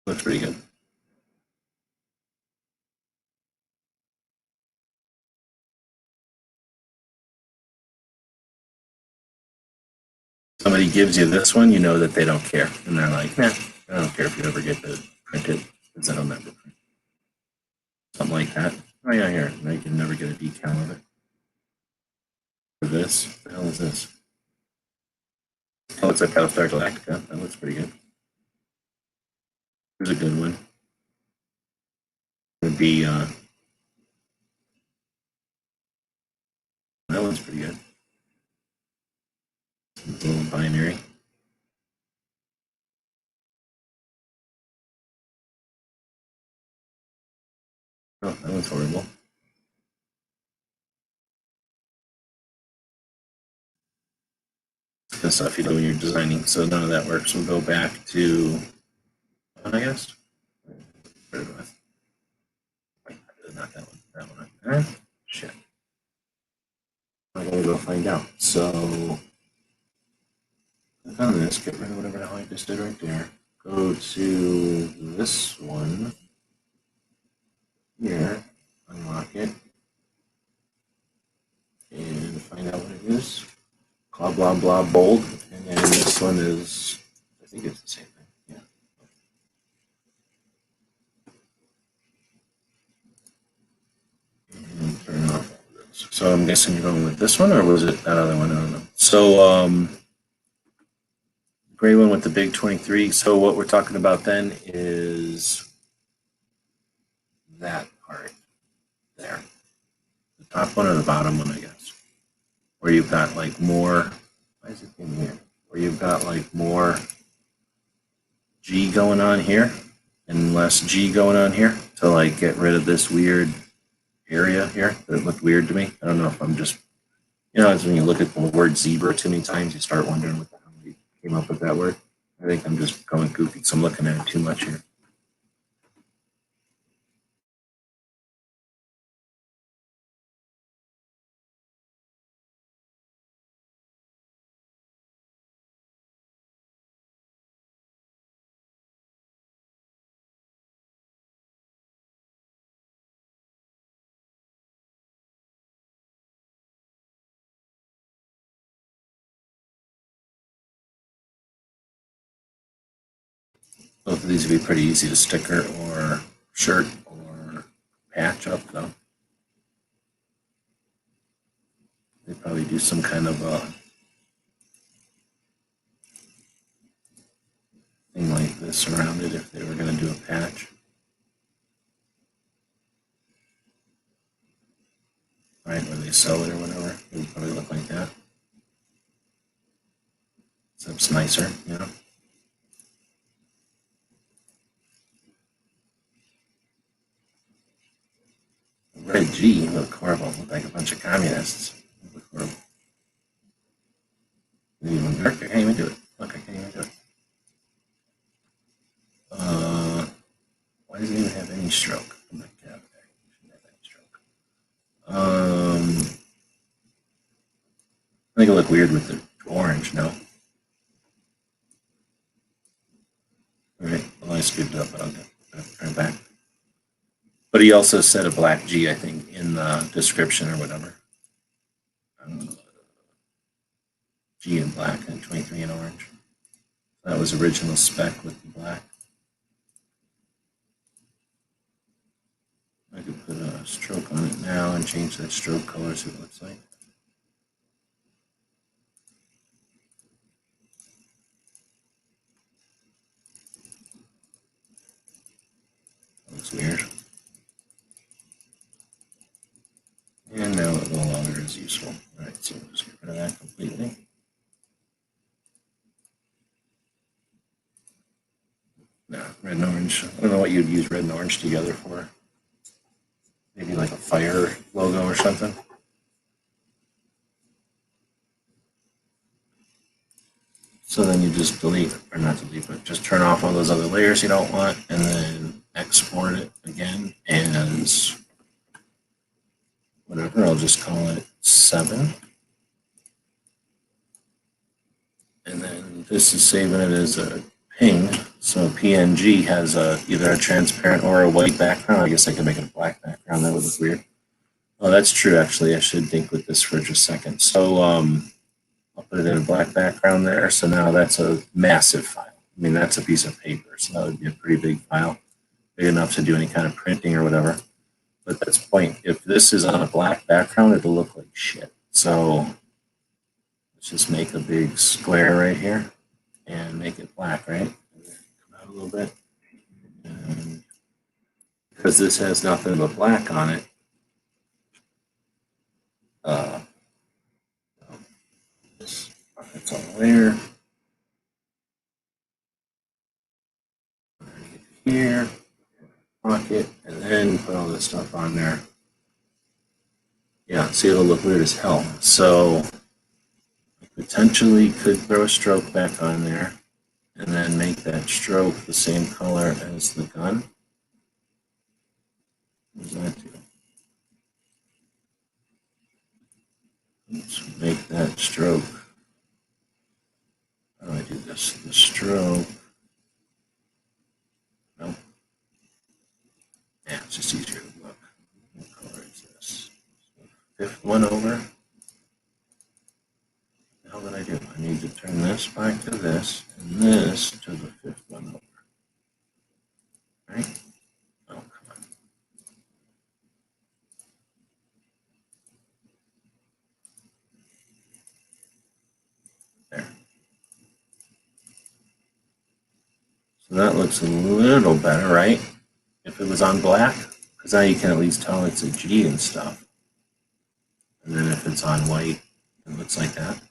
Looks pretty good. Somebody gives you this one, you know that they don't care. And they're like, nah, I don't care if you ever get to print it because I don't never print. Something like that. Oh, yeah, here. Now you can never get a decal of it. For this, what the hell is this? Oh, it's like Battlestar Galactica. That looks pretty good. Here's a good one. It would be, that one's pretty good. It's a little binary. Oh, that one's horrible. The stuff you do when you're designing, so none of that works. We'll go back to, I guess. Not that one. That one. Shit. I gotta go find out. So, click on this, get rid of whatever the hell I just did right there. Go to this one here, unlock it, and find out what it is. Blah, blah, blah, bold. And then this one is, I think it's the same thing. Yeah. And turn off all of this. So I'm guessing you're going with this one, or was it that other one? I don't know. So, gray one with the big 23. So what we're talking about then is that part there. The top one or the bottom one, I guess. Where you've got like more, why is it in here? Where you've got like more G going on here and less G going on here to like get rid of this weird area here that looked weird to me. I don't know if I'm just, it's when you look at the word zebra too many times, you start wondering what the hell we came up with that word. I think I'm just going goofy because I'm looking at it too much here. Both of these would be pretty easy to sticker or shirt or patch up, though. They'd probably do some kind of thing like this around it if they were going to do a patch. Right, where they sell it or whatever. It would probably look like that. So it's nicer, Red G look horrible. Look like a bunch of communists. Look horrible. Even work. I can't even do it. Look, I can't even do it. Why does it even have any stroke? Oh my god, it shouldn't have any stroke. I think it look weird with the orange, no? Alright, well I screwed it up, but I'll get right back. But he also said a black G, I think, in the description or whatever. G in black and 23 in orange. That was original spec with the black. I could put a stroke on it now and change that stroke color so it looks like. That looks weird. And now it no longer is useful. Alright, so we'll just get rid of that completely. No, red and orange. I don't know what you'd use red and orange together for. Maybe like a fire logo or something. So then you just delete, or not delete, but just turn off all those other layers you don't want and then export it again as whatever. I'll just call it 7. And then this is saving it as a ping. So PNG has either a transparent or a white background. I guess I could make it a black background. That would look weird. Oh, that's true, actually. I should think with this for just a second. So I'll put it in a black background there. So now that's a massive file. I mean, that's a piece of paper. So that would be a pretty big file. Big enough to do any kind of printing or whatever. But that's the point. If this is on a black background, it'll look like shit. So let's just make a big square right here and make it black, right? Come out a little bit. And because this has nothing but black on it, it's on the layer. Here, pocket, and then put all this stuff on there. Yeah, see, it'll look weird as hell. So I potentially could throw a stroke back on there and then make that stroke the same color as the gun. What does that do? Let's make that stroke. How do I do this? The stroke. Nope. Yeah, it's just easier to look. What color is this? Fifth one over. What the hell did I do? I need to turn this back to this and this to the fifth one over. Right? Oh, come on. There. So that looks a little better, right? If it was on black, because now you can at least tell it's a G and stuff. And then if it's on white, it looks like that.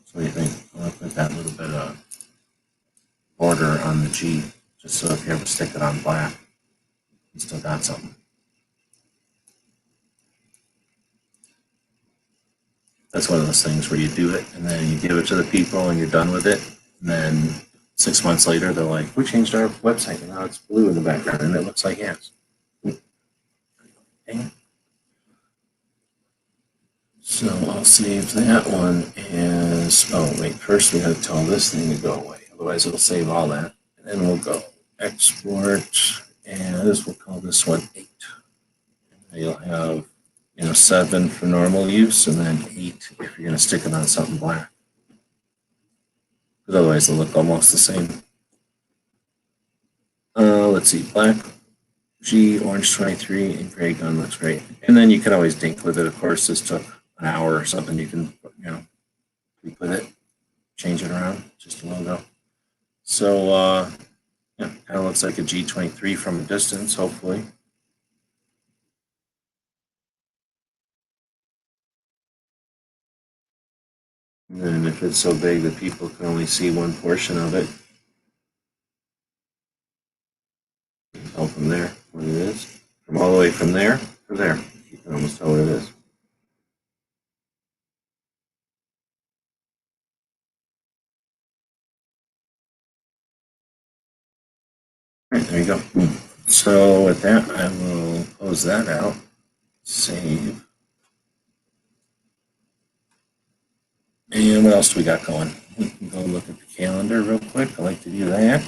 So what do you think? I'll put that little bit of border on the G, just so if you ever stick it on black, you still got something. That's one of those things where you do it and then you give it to the people and you're done with it. And then 6 months later, they're like, we changed our website and now it's blue in the background and it looks like yes. Okay. So I'll save that one as, oh wait, first we have to tell this thing to go away. Otherwise it'll save all that. And then we'll go export, and we'll call this one 8. And you'll have, 7 for normal use, and then 8 if you're going to stick it on something black. Because otherwise they'll look almost the same. Let's see, black, G, orange 23, and gray gun looks great. And then you can always dink with it. Of course, this took an hour or something. You can, tweak with it, change it around, just a logo. So, yeah, kind of looks like a G23 from a distance, hopefully. And then if it's so big that people can only see one portion of it, tell from there what it is. From all the way from there to there, you can almost tell what it is. All right, there you go. So with that, I will close that out, save. And what else do we got going? We can go look at the calendar real quick. I like to do that.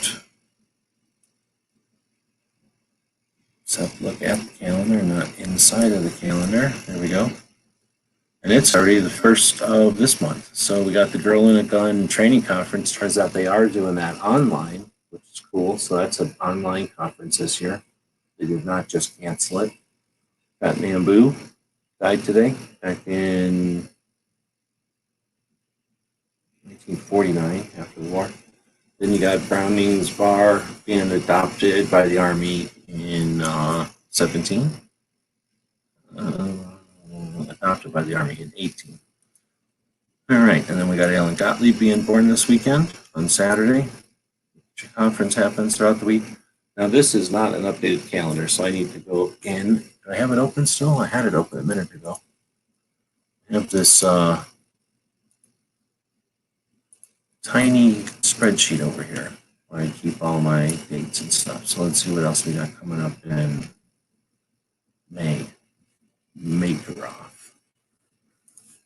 Let's have a look at the calendar, not inside of the calendar. There we go. And it's already the first of this month. So we got the Girl in a Gun training conference. Turns out they are doing that online, which is cool. So that's an online conference this year. They did not just cancel it. Got Nambu died today, back in 1949, after the war. Then you got Browning's Bar being adopted by the Army in 17. Adopted by the Army in 18. All right, and then we got Alan Gottlieb being born this weekend on Saturday. The conference happens throughout the week. Now, this is not an updated calendar, so I need to go in. Do I have it open still? I had it open a minute ago. I have this tiny spreadsheet over here where I keep all my dates and stuff. So let's see what else we got coming up in May. Makeroff.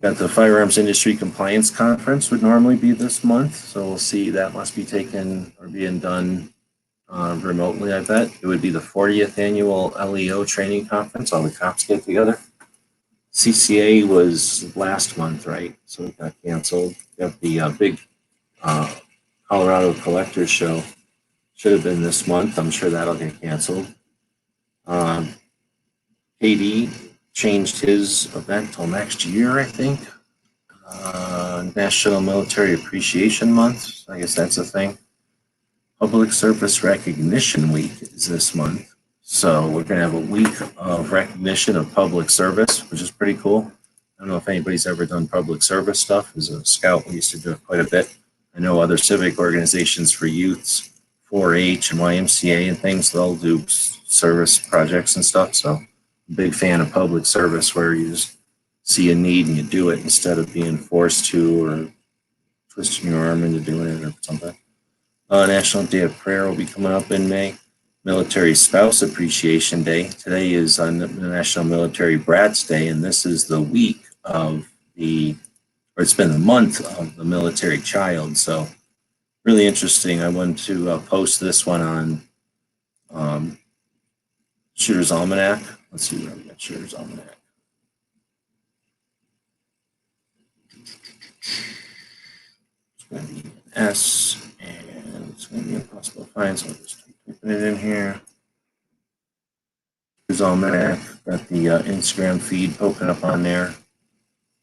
Got the Firearms Industry Compliance Conference would normally be this month. So we'll see, that must be taken or being done remotely, I bet. It would be the 40th annual LEO training conference. All the cops get together. CCA was last month, right? So it got canceled. We have the big Colorado Collectors Show. Should have been this month. I'm sure that'll get canceled. KD changed his event till next year, I think. National Military Appreciation Month. I guess that's a thing. Public Service Recognition Week is this month. So we're going to have a week of recognition of public service, which is pretty cool. I don't know if anybody's ever done public service stuff. As a scout, we used to do it quite a bit. I know other civic organizations for youths 4-H and YMCA and things. They'll do service projects and stuff. So, big fan of public service where you just see a need and you do it instead of being forced to or twisting your arm into doing it or something. National Day of Prayer will be coming up in May. Military Spouse Appreciation Day. Today is National Military Brats Day, and this is the week of it's been the month of the military child. So really interesting. I wanted to post this one on Shooter's Almanac. Let's see where we got Shooter's Almanac. It's going to be an S, and it's going to be impossible to find, so I'll just typing it in here. Shooter's Almanac. Got the Instagram feed poking up on there.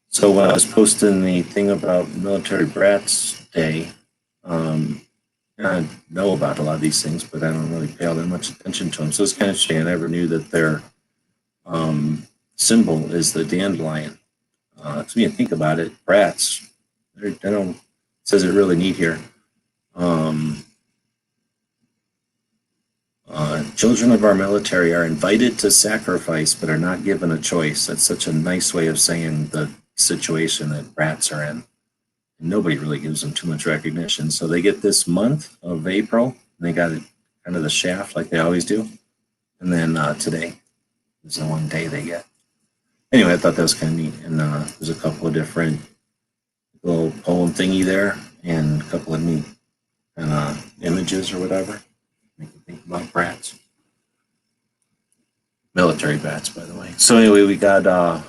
So when I was posting the thing about Military Brats Day, I know about a lot of these things, but I don't really pay all that much attention to them. So it's kind of interesting. I never knew that their symbol is the dandelion. To me, think about it, brats. They don't. It says it really neat here. Children of our military are invited to sacrifice, but are not given a choice. That's such a nice way of saying the situation that brats are in. Nobody really gives them too much recognition. So they get this month of April, and they got it kind of the shaft like they always do. And then today is the one day they get. Anyway, I thought that was kind of neat. And there's a couple of different little poem thingy there and a couple of neat images or whatever. Make you think about brats. Military brats, by the way. So anyway, we got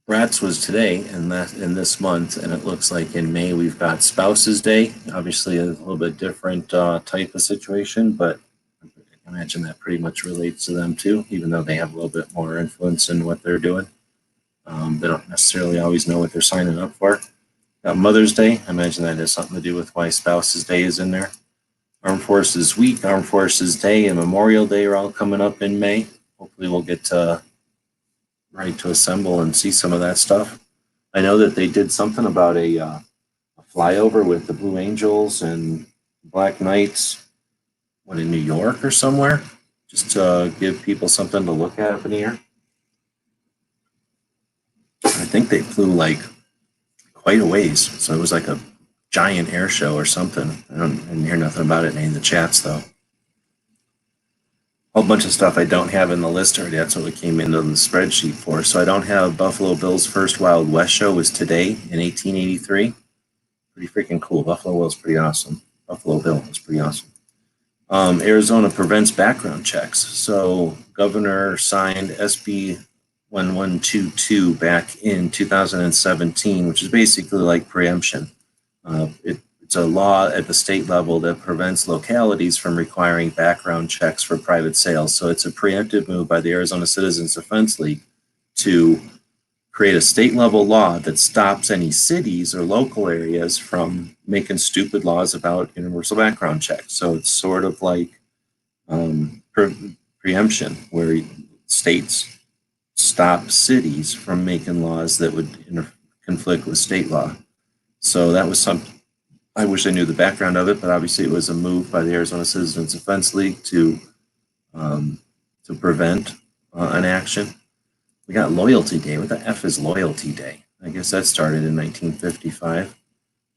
Brats was today and in this month, and it looks like in May we've got Spouses Day. Obviously a little bit different type of situation, but I imagine that pretty much relates to them too, even though they have a little bit more influence in what they're doing. They don't necessarily always know what they're signing up for. Got Mother's Day. I imagine that has something to do with why Spouses Day is in there. Armed Forces Week, Armed Forces Day, and Memorial Day are all coming up in May. Hopefully we'll get to ready to assemble and see some of that stuff. I know that they did something about a flyover with the Blue Angels and Black Knights, in New York or somewhere, just to give people something to look at up in the air. I think they flew like quite a ways, so it was like a giant air show or something. I didn't hear nothing about it in any of the chats though. A whole bunch of stuff I don't have in the list already. That's what we came into the spreadsheet for. So I don't have Buffalo Bill's first Wild West show was today in 1883. Pretty freaking cool. Buffalo Bill's pretty awesome. Buffalo Bill was pretty awesome. Arizona prevents background checks. So governor signed SB 1122 back in 2017, which is basically like preemption. It's a law at the state level that prevents localities from requiring background checks for private sales. So it's a preemptive move by the Arizona Citizens Defense League to create a state level law that stops any cities or local areas from making stupid laws about universal background checks. So it's sort of like preemption, where states stop cities from making laws that would conflict with state law. So that was something. I wish I knew the background of it, but obviously it was a move by the Arizona Citizens Defense League to prevent an action. We got Loyalty Day. What the F is Loyalty Day? I guess that started in 1955.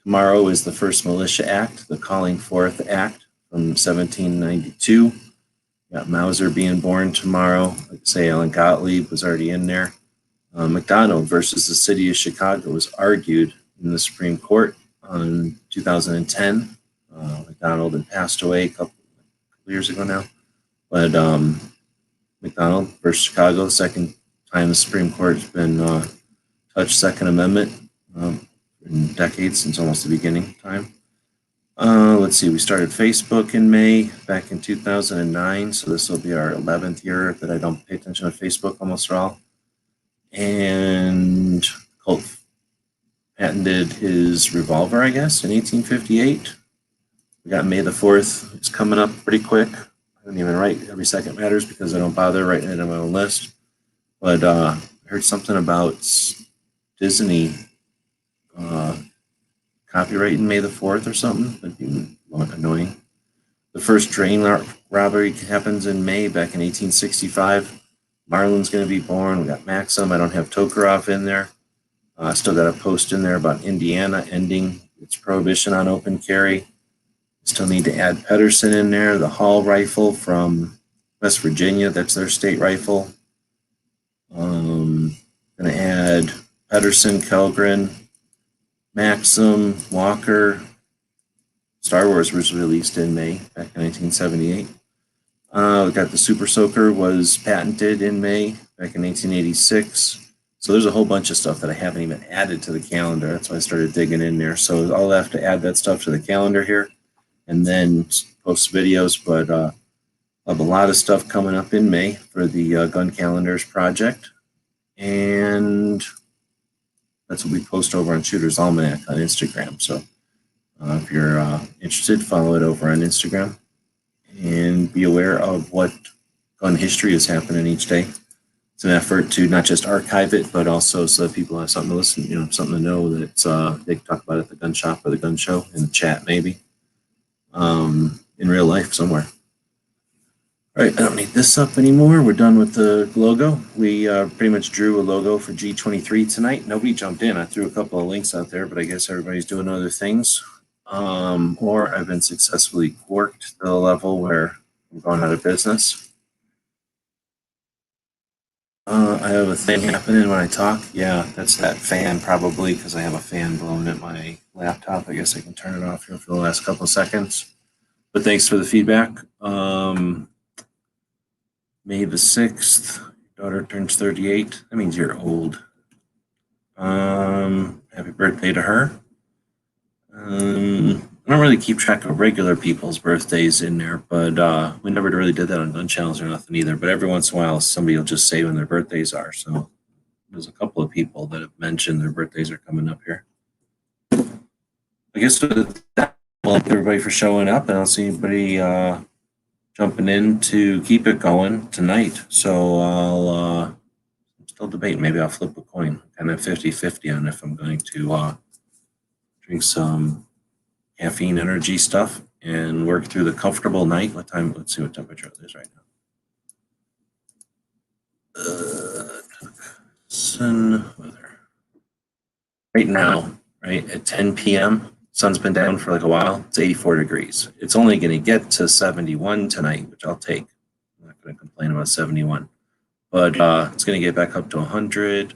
Tomorrow is the first Militia Act, the Calling Forth Act from 1792. We got Mauser being born tomorrow. Like I say, Ellen Gottlieb was already in there. McDonald versus the city of Chicago was argued in the Supreme Court in 2010. McDonald had passed away a couple years ago now. But McDonald versus Chicago, second time the Supreme Court has been touched Second Amendment in decades, since almost the beginning time. Let's see, we started Facebook in May back in 2009. So this will be our 11th year that I don't pay attention to Facebook almost at all. And Colt patented his revolver, I guess, in 1858. We got May the 4th. It's coming up pretty quick. I don't even write Every Second Matters because I don't bother writing it on my own list. But I heard something about Disney copyrighting May the 4th or something. That'd be annoying. The first train robbery happens in May back in 1865. Marlon's going to be born. We got Maxim. I don't have Tokarov in there. I still got a post in there about Indiana ending its prohibition on open carry. Still need to add Pedersen in there, the Hall rifle from West Virginia. That's their state rifle. Going to add Pedersen, Kellgren, Maxim, Walker. Star Wars was released in May back in 1978. We got the Super Soaker was patented in May back in 1986. So there's a whole bunch of stuff that I haven't even added to the calendar. That's why I started digging in there. So I'll have to add that stuff to the calendar here and then post videos. But I have a lot of stuff coming up in May for the Gun Calendars project. And that's what we post over on Shooter's Almanac on Instagram. So if you're interested, follow it over on Instagram and be aware of what gun history is happening each day. It's an effort to not just archive it, but also so that people have something to listen, something to know that they can talk about at the gun shop or the gun show, in the chat maybe, in real life somewhere. All right, I don't need this up anymore. We're done with the logo. We pretty much drew a logo for G23 tonight. Nobody jumped in. I threw a couple of links out there, but I guess everybody's doing other things. Or I've been successfully quarked to the level where I'm going out of business. I have a thing happening when I talk. Yeah, that's that fan probably, because I have a fan blowing at my laptop. I guess I can turn it off here for the last couple of seconds. But thanks for the feedback. May the 6th, daughter turns 38. That means you're old. Happy birthday to her. I don't really keep track of regular people's birthdays in there, but we never really did that on gun channels or nothing either. But every once in a while, somebody will just say when their birthdays are. So there's a couple of people that have mentioned their birthdays are coming up here. I guess with that, well, thank everybody for showing up, and I'll see anybody jumping in to keep it going tonight. So I'm still debating. Maybe I'll flip a coin, kind of 50-50 on if I'm going to drink some caffeine energy stuff and work through the comfortable night. What time? Let's see what temperature it is right now. Sun weather. Right now, right at 10 p.m., sun's been down for like a while. It's 84 degrees. It's only going to get to 71 tonight, which I'll take. I'm not going to complain about 71. But it's going to get back up to 100.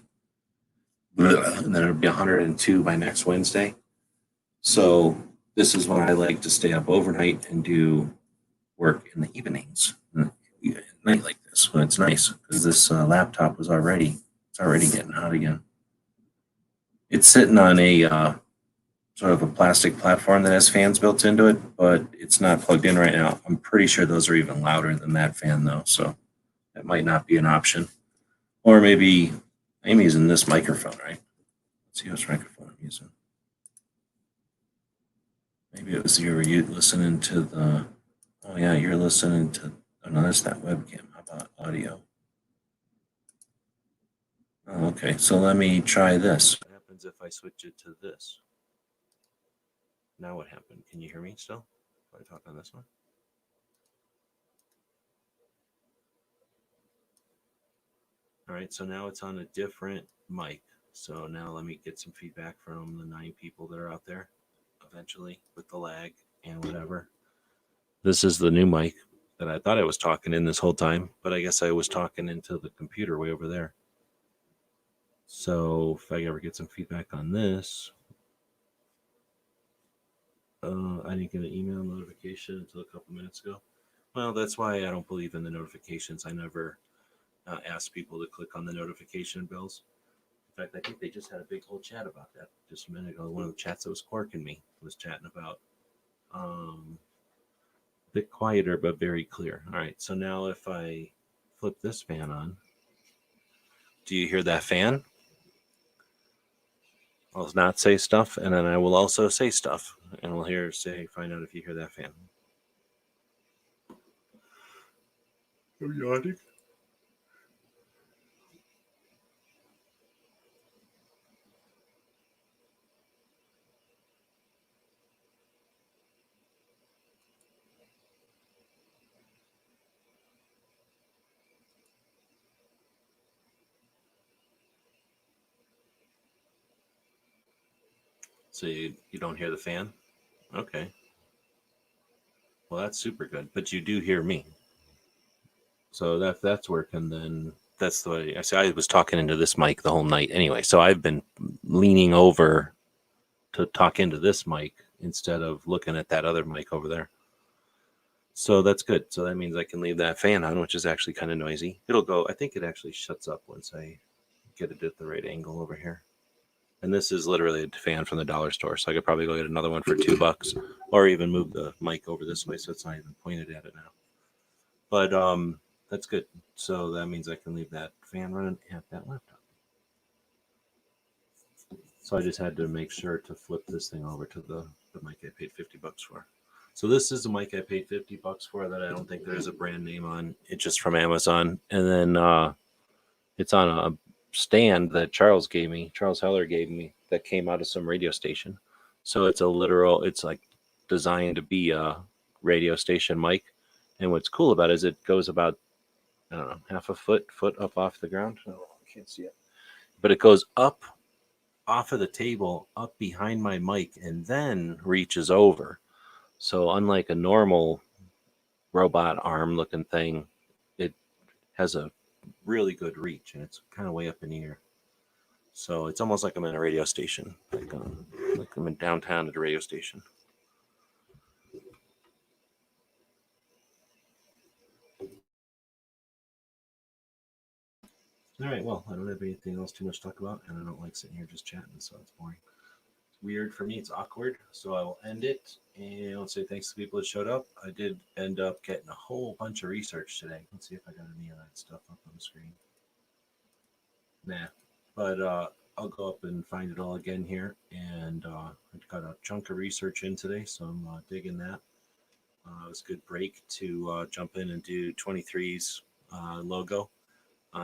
And then it'll be 102 by next Wednesday. So this is when I like to stay up overnight and do work in the evenings, at night like this, when it's nice, because this laptop was already getting hot again. It's sitting on a sort of a plastic platform that has fans built into it, but it's not plugged in right now. I'm pretty sure those are even louder than that fan though, so that might not be an option. Or maybe I'm using this microphone, right? Let's see which microphone I'm using. Maybe it was you were listening to the, oh yeah, you're listening to, oh no, that's not webcam. How about audio? Oh, okay, so let me try this. What happens if I switch it to this? Now what happened? Can you hear me still? Can I talk on this one? All right, so now it's on a different mic. So now let me get some feedback from the 9 people that are out there eventually with the lag and whatever. This is the new mic that I thought I was talking in this whole time, but I guess I was talking into the computer way over there. So if I ever get some feedback on this, I didn't get an email notification until a couple minutes ago. Well, that's why I don't believe in the notifications. I never ask people to click on the notification bells. In fact, I think they just had a big whole chat about that just a minute ago. One of the chats that was quarking me was chatting about a bit quieter but very clear. All right, so now if I flip this fan on, do you hear that fan? I'll not say stuff, and then I will also say stuff, and we'll find out if you hear that fan. I'm yawning. So you don't hear the fan? Okay. Well, that's super good. But you do hear me. So that's working. Then that's the way. I was talking into this mic the whole night anyway. So I've been leaning over to talk into this mic instead of looking at that other mic over there. So that's good. So that means I can leave that fan on, which is actually kind of noisy. It'll go. I think it actually shuts up once I get it at the right angle over here. And this is literally a fan from the dollar store. So I could probably go get another one for $2 or even move the mic over this way so it's not even pointed at it now. But that's good. So that means I can leave that fan running at that laptop. So I just had to make sure to flip this thing over to the mic I paid $50 for. So this is a mic I paid $50 for that I don't think there's a brand name on. It's just from Amazon. And then it's on a stand that Charles Heller gave me that came out of some radio station. So it's it's like designed to be a radio station mic. And what's cool about it is it goes about, I don't know, half a foot up off the ground. Oh, I can't see it. But it goes up off of the table, up behind my mic, and then reaches over. So unlike a normal robot arm looking thing, it has a really good reach, and it's kind of way up in the air. So it's almost like I'm in a radio station, like I'm in downtown at a radio station. All right, well, I don't have anything else too much to talk about, and I don't like sitting here just chatting, so it's boring. It's weird for me. It's awkward, so I will end it, and I'll say thanks to people that showed up. I did end up getting a whole bunch of research today. Let's see if I got any of that stuff up on the screen. Nah, but I'll go up and find it all again here, and I got a chunk of research in today, so I'm digging that. It was a good break to jump in and do 23's logo.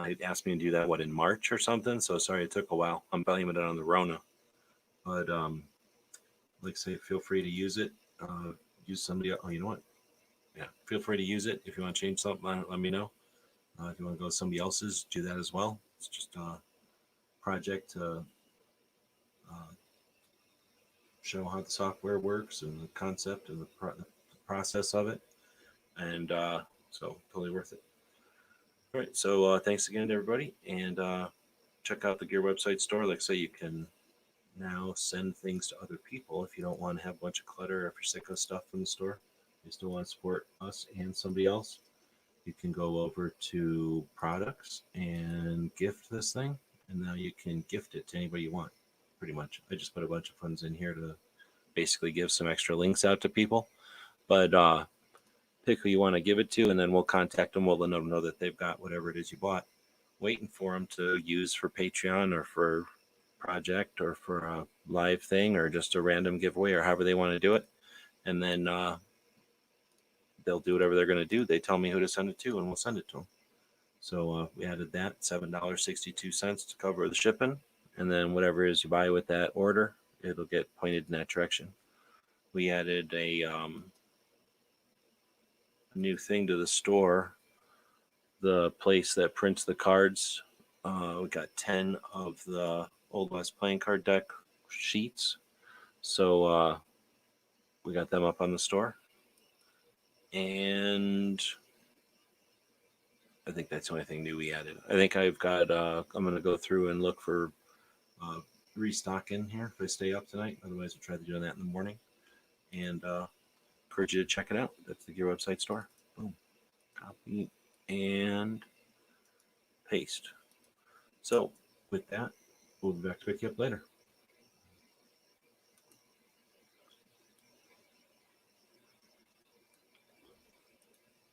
It asked me to do that, in March or something? So sorry it took a while. I'm blaming it on the Rona. But like I say, feel free to use it. Use somebody else. Oh, you know what? Yeah, feel free to use it. If you want to change something, let me know. If you want to go to somebody else's, do that as well. It's just a project to show how the software works and the concept and the process of it. And so totally worth it. All right, so thanks again to everybody, and check out the Gear website store. Like I say, you can now send things to other people if you don't want to have a bunch of clutter, if you're sick of stuff from the store. You still want to support us and somebody else. You can go over to products and gift this thing, and now you can gift it to anybody you want, pretty much. I just put a bunch of funds in here to basically give some extra links out to people, but pick who you want to give it to, and then we'll contact them. We'll let them know that they've got whatever it is you bought, waiting for them to use for Patreon or for project or for a live thing or just a random giveaway or however they want to do it. And then they'll do whatever they're going to do. They tell me who to send it to, and we'll send it to them. So we added that $7.62 to cover the shipping. And then whatever it is you buy with that order, it'll get pointed in that direction. We added a new thing to the store, the place that prints the cards. We got 10 of the Old West playing card deck sheets. So we got them up on the store. And I think that's the only thing new we added. I think I've got, I'm going to go through and look for restocking here if I stay up tonight. Otherwise, I'll try to do that in the morning. And encourage you to check it out. That's the Gear website store. Boom. Copy and paste. So with that, we'll be back to pick you up later.